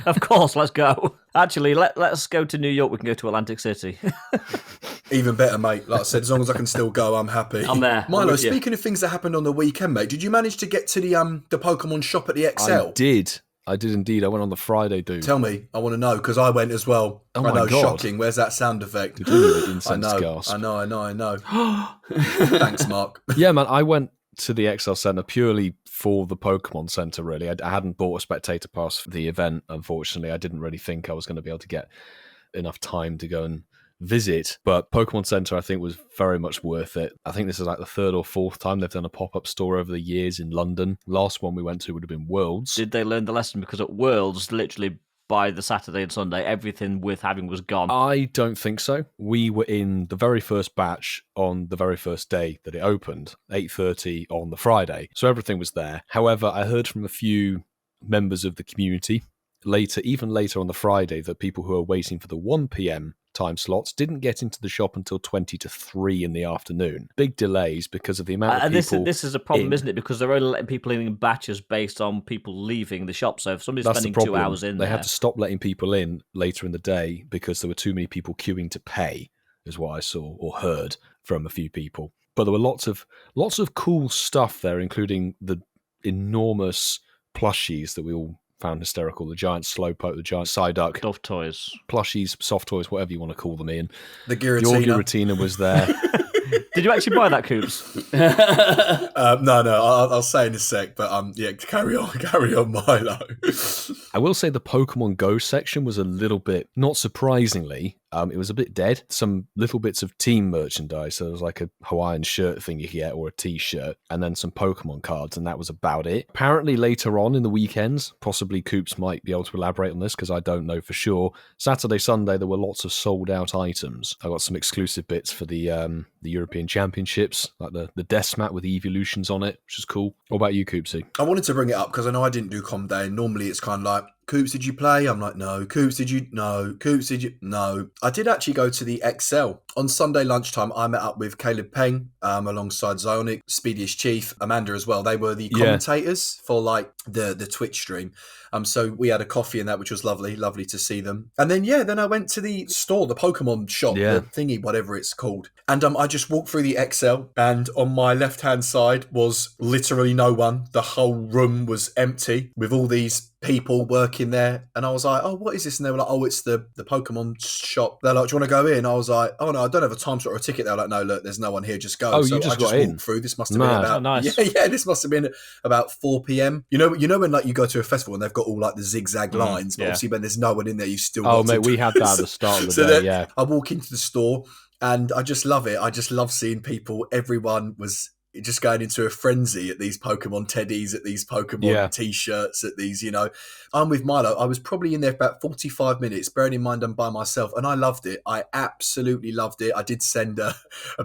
Of course, let's go. Actually, let's go to New York. We can go to Atlantic City. Even better, mate. Like I said, as long as I can still go, I'm happy. I'm there. Milo, speaking of things that happened on the weekend, mate, did you manage to get to the Pokemon shop at the XL? I did indeed. I went on the Friday, dude. Tell me. I want to know, because I went as well. Oh I know, my God. shocking. Where's that sound effect? Did you hear the incensed gasp? I know. Thanks, Mark. Yeah, man, I went to the XL Centre purely for the Pokemon Centre, really. I hadn't bought a spectator pass for the event, unfortunately. I didn't really think I was going to be able to get enough time to go and visit, but Pokemon Centre I think was very much worth it. I think this is like the third or fourth time they've done a pop-up store over the years in London. Last one we went to would have been Worlds. Did they learn the lesson? Because at Worlds, literally by the Saturday and Sunday, everything worth having was gone. I don't think so. We were in the very first batch on the very first day that it opened, 8:30 on the Friday, so everything was there. However, I heard from a few members of the community even later on the Friday, that people who are waiting for the 1 p.m. time slots didn't get into the shop until 20 to 3 in the afternoon. Big delays because of the amount of people. This is a problem, isn't it? Because they're only letting people in batches based on people leaving the shop. So if somebody's spending 2 hours in they there, had to stop letting people in later in the day because there were too many people queuing to pay, is what I saw or heard from a few people. But there were lots of cool stuff there, including the enormous plushies that we all found hysterical. The giant Slowpoke, the giant Psyduck. Soft toys. Plushies, soft toys, whatever you want to call them, Ian. The Giratina. Your Giratina was there. Did you actually buy that, Coops? No, I'll say in a sec, but yeah, carry on, Milo. I will say the Pokemon GO section was a little bit, not surprisingly, it was a bit dead. Some little bits of team merchandise. So there was like a Hawaiian shirt thing you could get or a t-shirt, and then some Pokemon cards, and that was about it. Apparently later on in the weekends, possibly Coops might be able to elaborate on this because I don't know for sure. Saturday, Sunday, there were lots of sold out items. I got some exclusive bits for the European Championships, like the desk mat with the evolutions on it, which is cool. What about you, Coopsy? I wanted to bring it up because I know I didn't do Com Day, and normally it's kind of like, Coops, did you play? I'm like, no. Coops, did you? No. Coops, did you? No. I did actually go to the XL. On Sunday lunchtime, I met up with Caleb Peng alongside Zionic, Speediest Chief, Amanda as well. They were the commentators for like the Twitch stream. So we had a coffee and that, which was lovely to see them. And then I went to the store, the Pokemon shop, the thingy, whatever it's called. And I just walked through the XL, and on my left-hand side was literally no one. The whole room was empty with all these people working there, and I was like, oh, what is this? And they were like, oh, it's the Pokemon shop. They're like, do you want to go in? I was like, oh no, I don't have a time slot or a ticket. They're like, no, look, there's no one here, just go. Oh, so you just I got just in? walked through. This must have been about nice. this must have been about 4 p.m. You know when like you go to a festival and they've got all like the zigzag lines, but obviously when there's no one in there, you still we had that at the start of the day. Yeah, I walk into the store and I just love it. I just love seeing people. Everyone was just going into a frenzy at these Pokemon teddies, at these Pokemon t-shirts, at these, I'm with Milo. I was probably in there for about 45 minutes, bearing in mind I'm by myself, and I loved it. I absolutely loved it. I did send a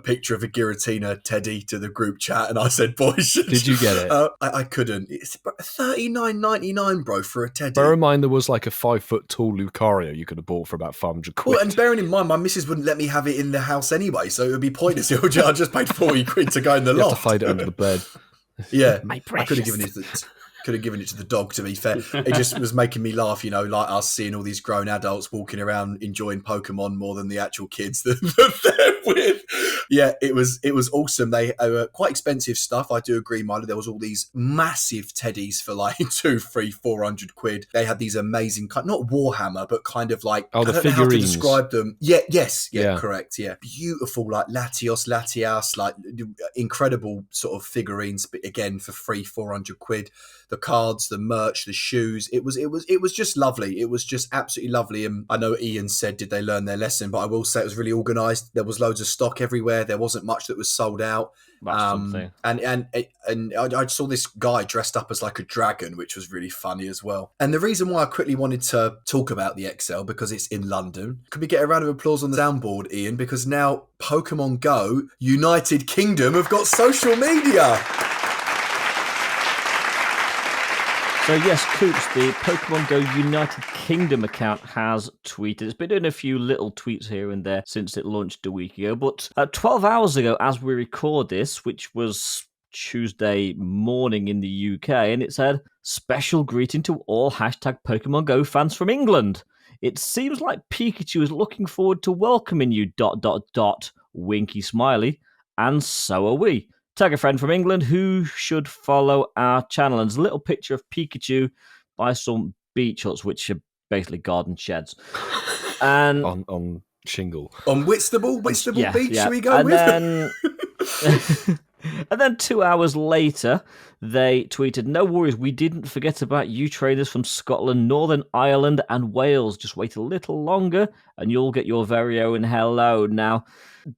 picture of a Giratina teddy to the group chat, and I said, boys, did you get it? I couldn't. It's $39.99, bro, for a teddy. Bear in mind there was like a 5-foot tall Lucario you could have bought for about 500 quid. Well, and bearing in mind, my missus wouldn't let me have it in the house anyway, so it would be pointless. I just paid 40 quid to go in the loft. Hide it under the bed. Yeah, my precious. I could have given it to the dog, to be fair. It just was making me laugh, like us seeing all these grown adults walking around enjoying Pokemon more than the actual kids that they're with. Yeah, it was awesome. They were quite expensive stuff. I do agree, Milo. There was all these massive teddies for like 200, 300, 400 quid. They had these amazing, not Warhammer, but kind of like, the I don't know figurines. how to describe them. Yeah, correct. Yeah, beautiful, like Latios, like incredible sort of figurines, but again for 300, 400 quid. The the cards, the merch, the shoes. It was just lovely. It was just absolutely lovely. And I know Ian said, did they learn their lesson? But I will say it was really organised. There was loads of stock everywhere. There wasn't much that was sold out. That's something. And I saw this guy dressed up as like a dragon, which was really funny as well. And the reason why I quickly wanted to talk about the XL, because it's in London. Could we get a round of applause on the soundboard, Ian? Because now Pokemon GO United Kingdom have got social media. So yes, Coops, the Pokemon GO United Kingdom account has tweeted. It's been doing a few little tweets here and there since it launched a week ago. But 12 hours ago, as we record this, which was Tuesday morning in the UK, and it said, special greeting to all hashtag Pokemon GO fans from England. It seems like Pikachu is looking forward to welcoming you, ... winky smiley, and so are we. Tag a friend from England who should follow our channel. And there's a little picture of Pikachu by some beach huts, which are basically garden sheds. And on shingle. On Whitstable Beach, should we go and with? Then, and then 2 hours later, they tweeted, no worries, we didn't forget about you traders from Scotland, Northern Ireland and Wales. Just wait a little longer and you'll get your very own hello. Now,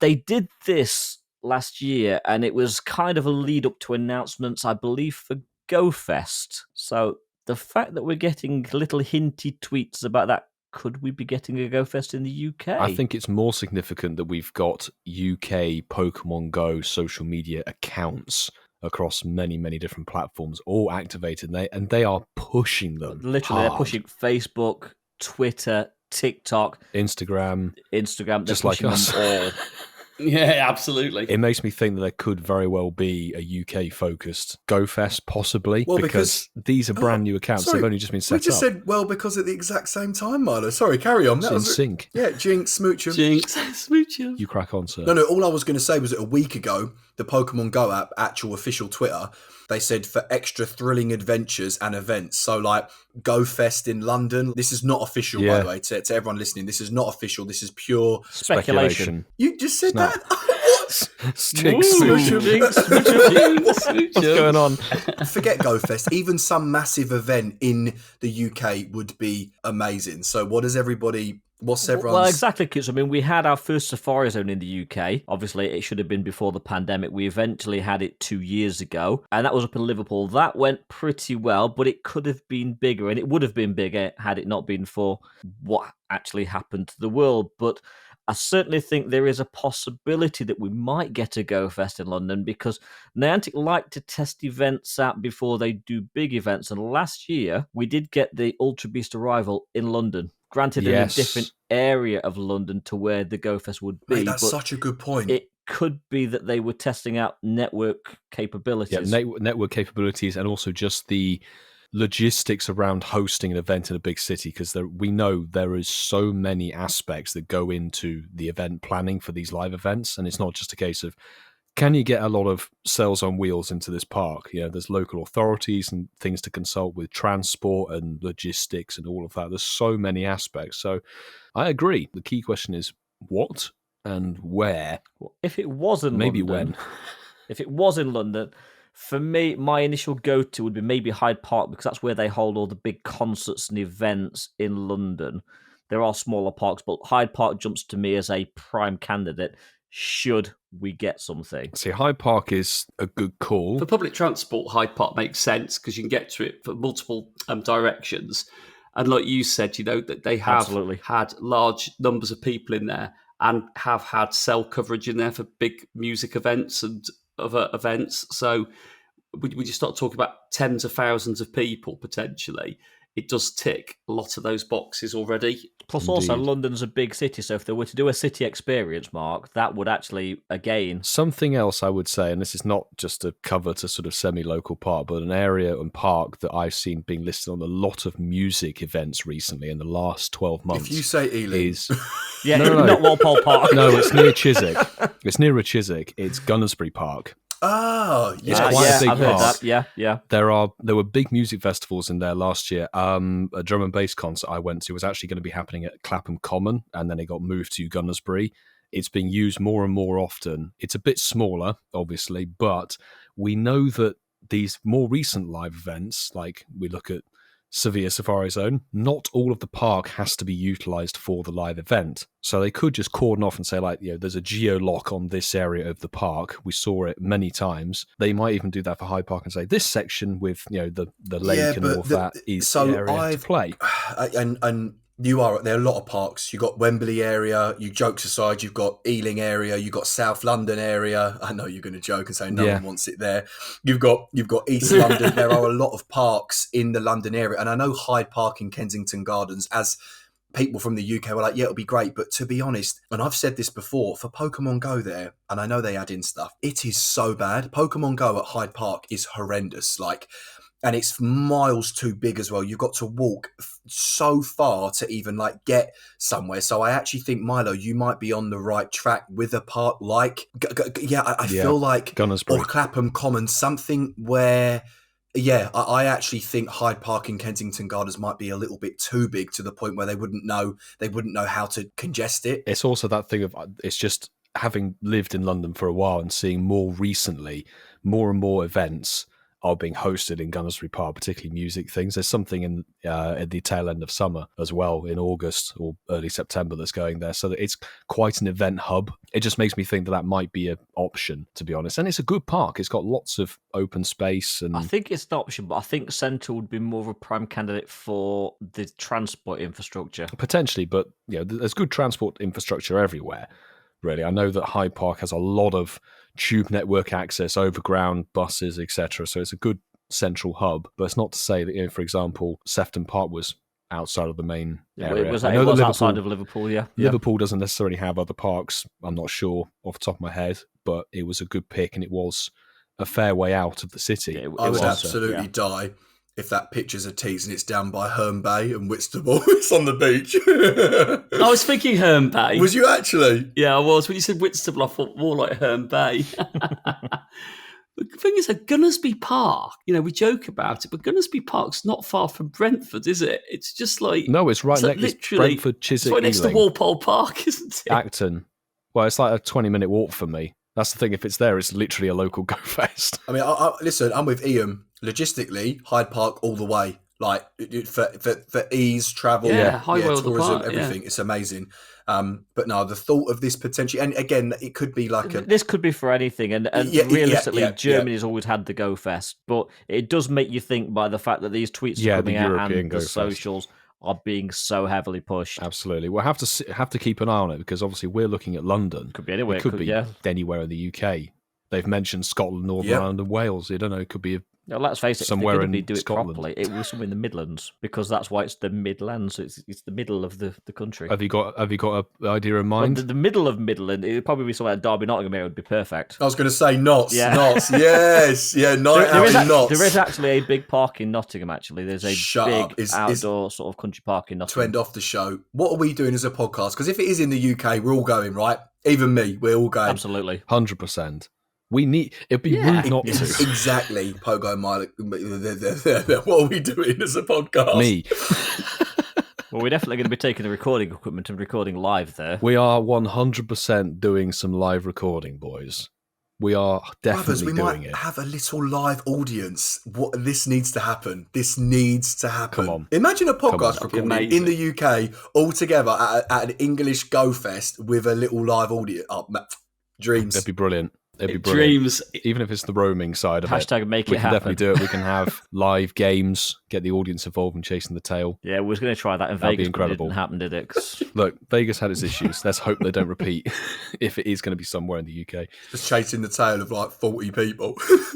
they did this last year, and it was kind of a lead up to announcements, I believe, for GoFest. So the fact that we're getting little hinty tweets about that, could we be getting a GoFest in the UK? I think it's more significant that we've got UK Pokemon Go social media accounts across many, many different platforms, all activated, and they are pushing them. Literally, hard. they're pushing Facebook, Twitter, TikTok, Instagram. They're just like pushing us. them all. Yeah, absolutely. It makes me think that there could very well be a UK-focused GoFest, possibly, because these are brand new accounts. Sorry, they've only just been set up. We just said, because at the exact same time, Milo. Sorry, carry on. It's in sync. Yeah, Jinx, Smoochum. Smoochum. You crack on, sir. No, all I was going to say was that a week ago, the Pokemon Go app, actual official Twitter, they said for extra thrilling adventures and events. So like GoFest in London. This is not official, by the way, to everyone listening. This is not official. This is pure speculation. You just said that? Jinx, Smoochum. What's going on? Forget GoFest. Even some massive event in the UK would be amazing. So what's everyone's... Well, exactly, because I mean, we had our first Safari Zone in the UK. Obviously, it should have been before the pandemic. We eventually had it 2 years ago, and that was up in Liverpool. That went pretty well, but it could have been bigger, and it would have been bigger had it not been for what actually happened to the world. But I certainly think there is a possibility that we might get a GoFest in London, because Niantic like to test events out before they do big events. And last year, we did get the Ultra Beast Arrival in London. Granted, in a different area of London to where the GoFest would be. Mate, that's such a good point. It could be that they were testing out network capabilities. Yeah, network capabilities, and also just the logistics around hosting an event in a big city, because we know there is so many aspects that go into the event planning for these live events, and it's not just a case of, can you get a lot of cells on wheels into this park? You know, there's local authorities and things to consult with, transport and logistics and all of that. There's so many aspects. So I agree. The key question is what and where. Well, if it was in maybe London, when. If it was in London, for me, my initial go-to would be maybe Hyde Park, because that's where they hold all the big concerts and events in London. There are smaller parks, but Hyde Park jumps to me as a prime candidate should we get something. See, Hyde Park is a good call. For public transport, Hyde Park makes sense because you can get to it for multiple directions. And like you said, you know, that they have had large numbers of people in there and have had cell coverage in there for big music events and other events. So when you start talking about tens of thousands of people potentially, it does tick a lot of those boxes already. Plus, also, London's a big city, so if they were to do a city experience, Mark, that would actually, again... Something else I would say, and this is not just a cover to sort of semi-local park, but an area and park that I've seen being listed on a lot of music events recently in the last 12 months. If you say Ealing... Yeah, no. Not Walpole Park. No, it's near Chiswick. It's nearer Chiswick. It's Gunnersbury Park. Oh, it's quite a big I've heard park. that. Yeah. There were big music festivals in there last year. A drum and bass concert I went to was actually going to be happening at Clapham Common, and then it got moved to Gunnersbury. It's being used more and more often. It's a bit smaller, obviously, but we know that these more recent live events, like we look at Sevilla Safari Zone, not all of the park has to be utilized for the live event. So they could just cordon off and say, like, there's a geo-lock on this area of the park. We saw it many times. They might even do that for Hyde Park and say, this section with, the lake and all of that is the area to play. And you are, there are a lot of parks. You've got Wembley area, jokes aside, you've got Ealing area, you've got South London area. I know you're going to joke and say no one wants it there. You've got East London. There are a lot of parks in the London area. And I know Hyde Park in Kensington Gardens, as people from the UK were like, it'll be great. But to be honest, and I've said this before, for Pokemon Go there, and I know they add in stuff, it is so bad. Pokemon Go at Hyde Park is horrendous. And it's miles too big as well. You've got to walk so far to even get somewhere. So I actually think, Milo, you might be on the right track with a park I feel like Gunnersbury or Clapham Common, something where, I actually think Hyde Park in Kensington Gardens might be a little bit too big to the point where they wouldn't know how to congest it. It's also that thing of, it's just having lived in London for a while and seeing more recently, more and more events are being hosted in Gunnersbury Park, particularly music things. There's something in at the tail end of summer as well, in August or early September, that's going there. So that it's quite an event hub. It just makes me think that might be an option, to be honest. And it's a good park. It's got lots of open space. And I think it's an option, but I think Central would be more of a prime candidate for the transport infrastructure. Potentially, but there's good transport infrastructure everywhere, really. I know that Hyde Park has a lot of tube network access, overground buses, etc. So it's a good central hub. But it's not to say that, for example, Sefton Park was outside of the main area. It was outside of Liverpool, yeah. Liverpool doesn't necessarily have other parks. I'm not sure off the top of my head, but it was a good pick, and it was a fair way out of the city. I would absolutely die if that picture's a tease and it's down by Herne Bay and Whitstable. It's on the beach. I was thinking Herne Bay. Was you actually? Yeah, I was. When you said Whitstable, I thought more like Herne Bay. The thing is, at Gunnersbury Park, we joke about it, but Gunnersbury Park's not far from Brentford, is it? It's just No, it's right next to Brentford, Chiswick, it's right next to Walpole Park, isn't it? Acton. Well, it's like a 20-minute walk for me. That's the thing. If it's there, it's literally a local GoFest. I mean, listen, I'm with Ian. Logistically, Hyde Park all the way. For ease, travel, tourism, park, everything. It's amazing. But no, the thought of this potentially, and again, it could be this could be for anything. And realistically, Germany's always had the GoFest, but it does make you think by the fact that these tweets are coming out and the socials are being so heavily pushed. Absolutely. We'll have to keep an eye on it, because obviously we're looking at London. Could be anywhere. It could be anywhere in the UK. They've mentioned Scotland, Northern Ireland, and Wales. You don't know. It could be let's face it. Somewhere if they in do it Scotland. properly, it was somewhere in the Midlands, because that's why it's the Midlands. It's the middle of the country. Have you got an idea in mind? Well, the middle of Midland. It would probably be somewhere like Derby, Nottingham area would be perfect. I was going to say Notts. Notts. Yes. Yeah. Notts. There is actually a big park in Nottingham. Actually, there's a big outdoor sort of country park in Nottingham. To end off the show, what are we doing as a podcast? Because if it is in the UK, we're all going, right? Even me, we're all going. Absolutely, 100%. It'd be rude not to. Exactly. Pogo Milo. What are we doing as a podcast? Me. Well, we're definitely going to be taking the recording equipment and recording live there. We are 100% doing some live recording, boys. We are definitely doing it. We might have a little live audience. This needs to happen. This needs to happen. Come on. Imagine a podcast recording in the UK all together at an English GoFest with a little live audience. Oh, dreams. That'd be brilliant. It'd be brilliant. Dreams. Even if it's the roaming side of Hashtag it. make it we can happen. definitely do it. We can have live games, get the audience involved in chasing the tail. Yeah, we were going to try that in That'd Vegas, be incredible. but it didn't happen, did it? 'Cause Look, Vegas had its issues. Let's hope they don't repeat if it is going to be somewhere in the UK. Just chasing the tail of 40 people.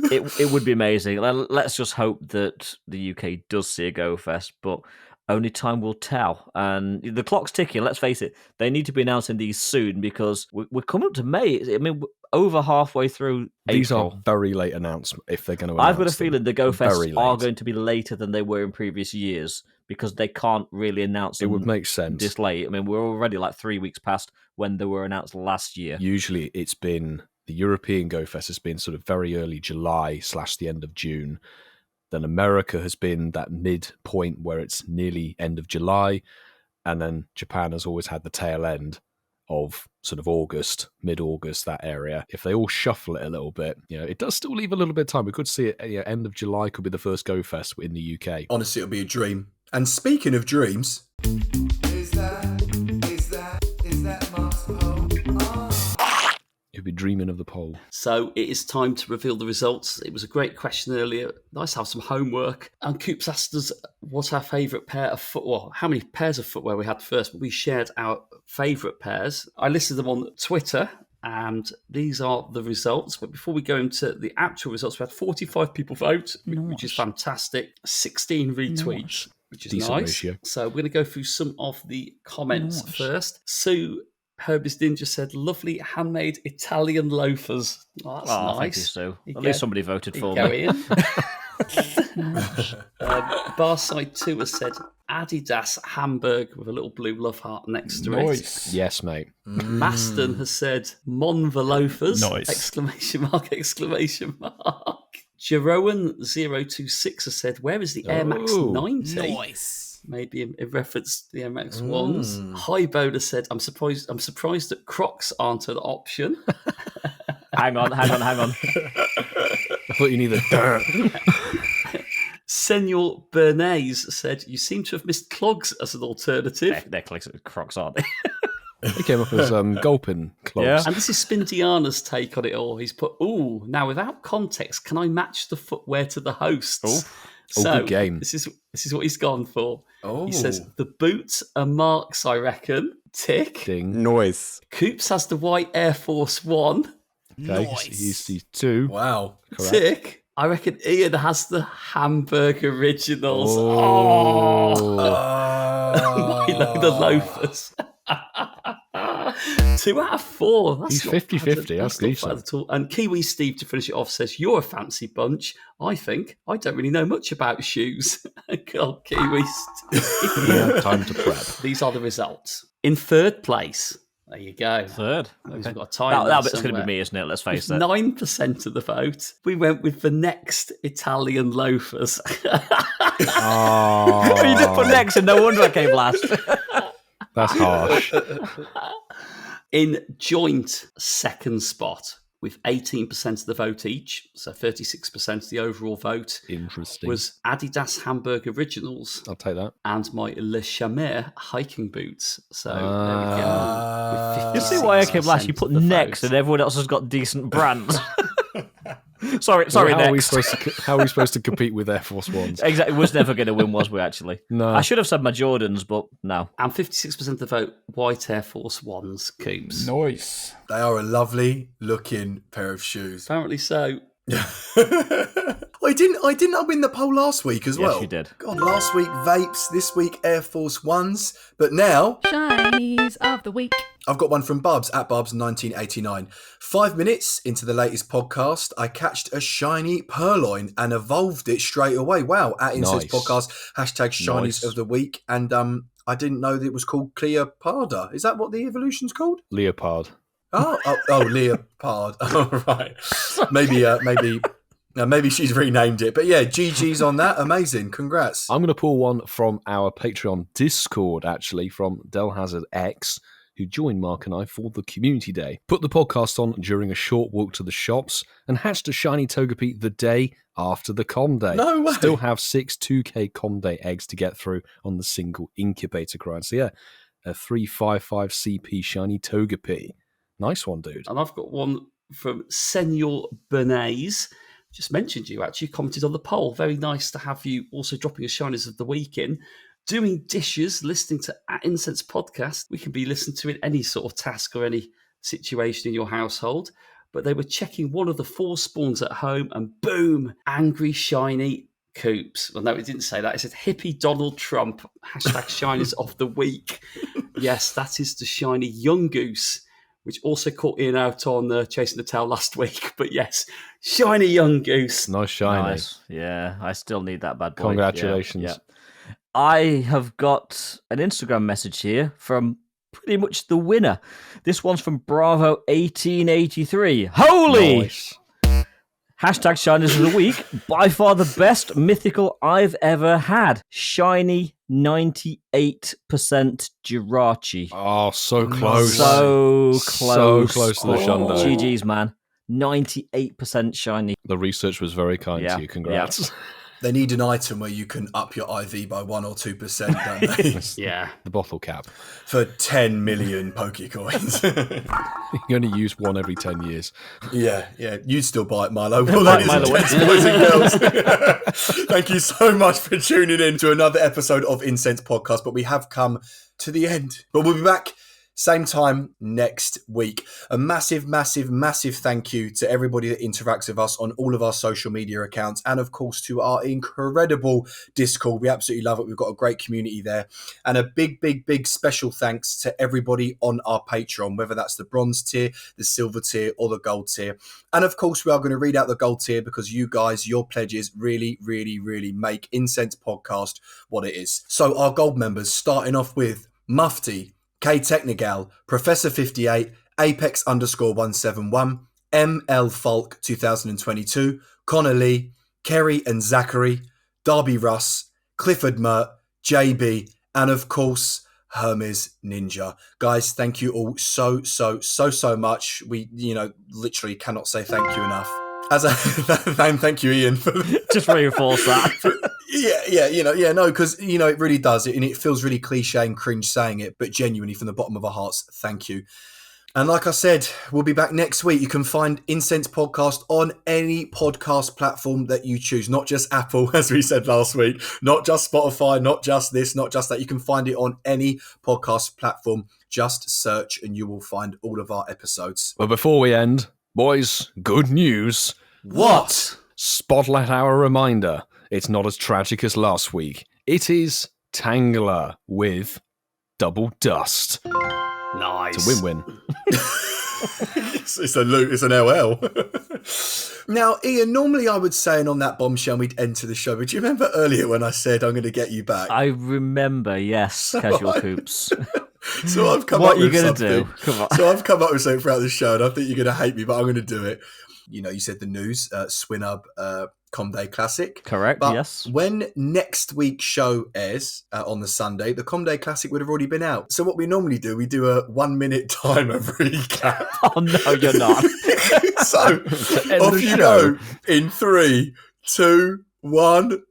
it would be amazing. Let's just hope that the UK does see a GoFest, but only time will tell. And the clock's ticking. Let's face it, they need to be announcing these soon, because we're coming up to May. I mean, over halfway through These April. are very late announcements if they're going to announce I've got a feeling the GoFests Very are late. going to be later than they were in previous years, because they can't really announce them It would make sense. this late. I mean, we're already 3 weeks past when they were announced last year. Usually it's been, the European GoFest has been sort of very early July / the end of June. Then America has been that midpoint where it's nearly end of July. And then Japan has always had the tail end of sort of August, mid-August, that area. If they all shuffle it a little bit, it does still leave a little bit of time. We could see it end of July could be the first GoFest in the UK. Honestly, it'll be a dream. And speaking of dreams... Is that Mark's poll? You'll be dreaming of the poll. So it is time to reveal the results. It was a great question earlier. Nice to have some homework. And Coops asked us what's our favourite pair of footwear, how many pairs of footwear we had first, but we shared our favourite pairs. I listed them on Twitter, and these are the results. But before we go into the actual results, we had 45 people vote, which is fantastic. 16 retweets, which is decent nice. ratio. So we're going to go through some of the comments first. So HermesNinja said, lovely handmade Italian loafers. Oh, that's nice. Thank you, Sue. At least somebody voted for go me. In. Barside 2 has said Adidas Hamburg with a little blue love heart next to it. Yes, mate. Maston has said Monva loafers. Nice. Exclamation mark, exclamation mark. Jeroen026 has said, where is the Air Max 90? Nice. Maybe in reference to the Air Max 1s. Highbone has said, I'm surprised that Crocs aren't an option. Hang on. I thought you needed Senor Bernays said, you seem to have missed clogs as an alternative. They're Crocs, aren't they? He came up as gulping clogs. Yeah. And this is Spindiana's take on it all. He's put, now without context, can I match the footwear to the hosts? So good game. This is what he's gone for. Oh. He says, the boots are Mark's, I reckon. Tick. Ding. Noise. Coops has the white Air Force One. Okay, Nice. he's the 2. Wow. Correct. Tick. I reckon Ian has the Hamburg Originals. Oh. The loafers. 2 out of 4. That's He's not 50-50. bad. That's not decent. bad at all. And Kiwi Steve, to finish it off, says, you're a fancy bunch. I think I don't really know much about shoes. God, Kiwi Steve. Yeah, time to prep. These are the results. In third place, there you go. Third. We've Okay. got a tie. That bit's going to be me, isn't it? Let's face it. 9% of the vote. We went with the next Italian loafers. Oh, You did put next, and no wonder I came last. that's harsh. In joint second spot with 18% of the vote each, so 36% of the overall vote, Interesting. was Adidas Hamburg Originals I'll take that. and my Le Chamer hiking boots. So there we go. You see why I came last? You put of the next, vote. and everyone else has got decent brands. Sorry, How are we next. supposed to compete with Air Force Ones? Exactly, was never going to win, was we? Actually, No. I should have said my Jordans, but no. And 56% of the vote, white Air Force Ones, Coops. Noise. They are a lovely looking pair of shoes. Apparently so. I didn't win the poll last week as well? Yes, you did. God, last week vapes, this week Air Force Ones, but now Shinies of the week. I've got one from Bubs at Bubs1989. 5 minutes into the latest podcast, I catched a shiny purloin and evolved it straight away. Wow, at Incensed Nice. Podcast, hashtag Shinies Nice. of the week. And I didn't know that it was called Cleoparda. Is that what the evolution's called? Leopard. Oh, Leopard. Oh, right. Maybe she's renamed it. But yeah, GG's on that. Amazing. Congrats. I'm going to pull one from our Patreon Discord, actually, from Dell Hazard X, who joined Mark and I for the Community Day. Put the podcast on during a short walk to the shops and hatched a shiny Togepi the day after the Com Day. No way. Still have 6 2K Com Day eggs to get through on the single incubator grind. So yeah, a 355 CP shiny Togepi. Nice one, dude. And I've got one from Senor Bernays. Just mentioned you, actually commented on the poll. Very nice to have you also dropping a Shinies of the Week in. Doing dishes, listening to Incensed podcast. We can be listening to in any sort of task or any situation in your household. But they were checking one of the 4 spawns at home and boom, angry shiny Coops. Well, no, it didn't say that. It said hippie Donald Trump, hashtag Shinies of the Week. Yes, that is the shiny young goose, which also caught Ian out on Chasing the Tail last week. But yes, shiny young goose. Nice shiny. Nice. Yeah, I still need that bad boy. Congratulations. Yeah. I have got an Instagram message here from pretty much the winner. This one's from Bravo1883. Holy! Nice. Hashtag Shinies of the Week. By far the best mythical I've ever had. Shiny 98% Jirachi. Oh, so close. So So close. close to the Shundo. GG's, man. 98% shiny. The research was very kind to you. Congrats. They need an item where you can up your IV by 1 or 2%, don't they? Yeah. The bottle cap. For 10 million Pokecoins. You only use one every 10 years. Yeah. You'd still buy it, Milo. Well, ladies and gents, boys and girls. Thank you so much for tuning in to another episode of Incensed Podcast. But we have come to the end. But we'll be back same time next week. A massive, massive, massive thank you to everybody that interacts with us on all of our social media accounts, and of course to our incredible Discord. We absolutely love it. We've got a great community there. And a big, big, big special thanks to everybody on our Patreon, whether that's the bronze tier, the silver tier, or the gold tier. And of course, we are going to read out the gold tier because you guys, your pledges really, really, really make Incensed Podcast what it is. So our gold members, starting off with MUFTi, KTechnogal, Professor58, Apex_171, ML Falk 2022, Connor Lee, Kerry and Zachary, DerbyRuss, CliffordMert, JB, and of course, HermesNinja. Guys, thank you all so much. We, literally cannot say thank you enough. Thank you, Ian. Just reinforce that. Because, it really does. And it feels really cliche and cringe saying it, but genuinely from the bottom of our hearts, thank you. And like I said, we'll be back next week. You can find Incensed Podcast on any podcast platform that you choose, not just Apple, as we said last week, not just Spotify, not just this, not just that. You can find it on any podcast platform. Just search and you will find all of our episodes. But before we end, boys, good news. What? Spotlight Hour reminder. It's not as tragic as last week. It is Tangler with Double Dust. Nice. It's a win-win. It's a loot. It's an LL. Now, Ian, normally I would say, and on that bombshell, we'd enter the show. But do you remember earlier when I said I'm going to get you back? I remember, yes, Casual Coops. So I've come what up are you with going to something. do? Come on. So I've come up with something throughout the show, and I think you're going to hate me, but I'm going to do it. You said the news, Swinub Comday Classic. Correct, but yes. When next week's show airs on the Sunday, the Comday Classic would have already been out. So what we normally do, we do a 1 minute timer recap. Oh, no, you're not. So off you go in 3, 2, 1.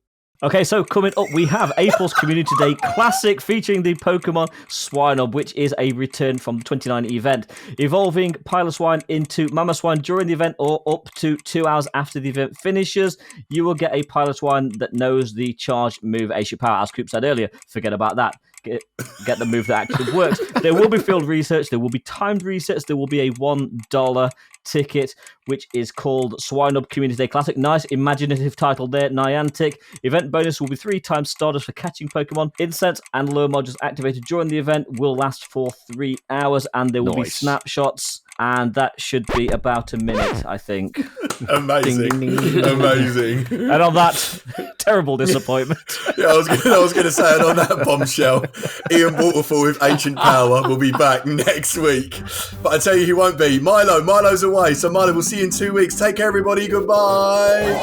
Okay, so coming up, we have April's Community Day Classic featuring the Pokemon Swinub, which is a return from the 29 event, evolving Piloswine into Mamoswine during the event or up to 2 hours after the event finishes. You will get a Piloswine that knows the charged move Asia Power. As Coop said earlier, forget about that. Get the move that actually works. There will be field research. There will be timed research. There will be a $1 ticket, which is called Swinub Community Day Classic. Nice imaginative title there, Niantic. Event bonus will be 3 times Stardust for catching Pokemon. Incensed and lure modules activated during the event will last for 3 hours, and there will be snapshots. And that should be about a minute, I think. Amazing. Ding, ding, ding, ding. Amazing. And on that terrible disappointment. Yeah, I was going to say, and on that bombshell, Ian Waterfall with Ancient Power will be back next week. But I tell you who won't be. Milo. Milo's away. So Milo, we'll see you in 2 weeks. Take care, everybody. Goodbye.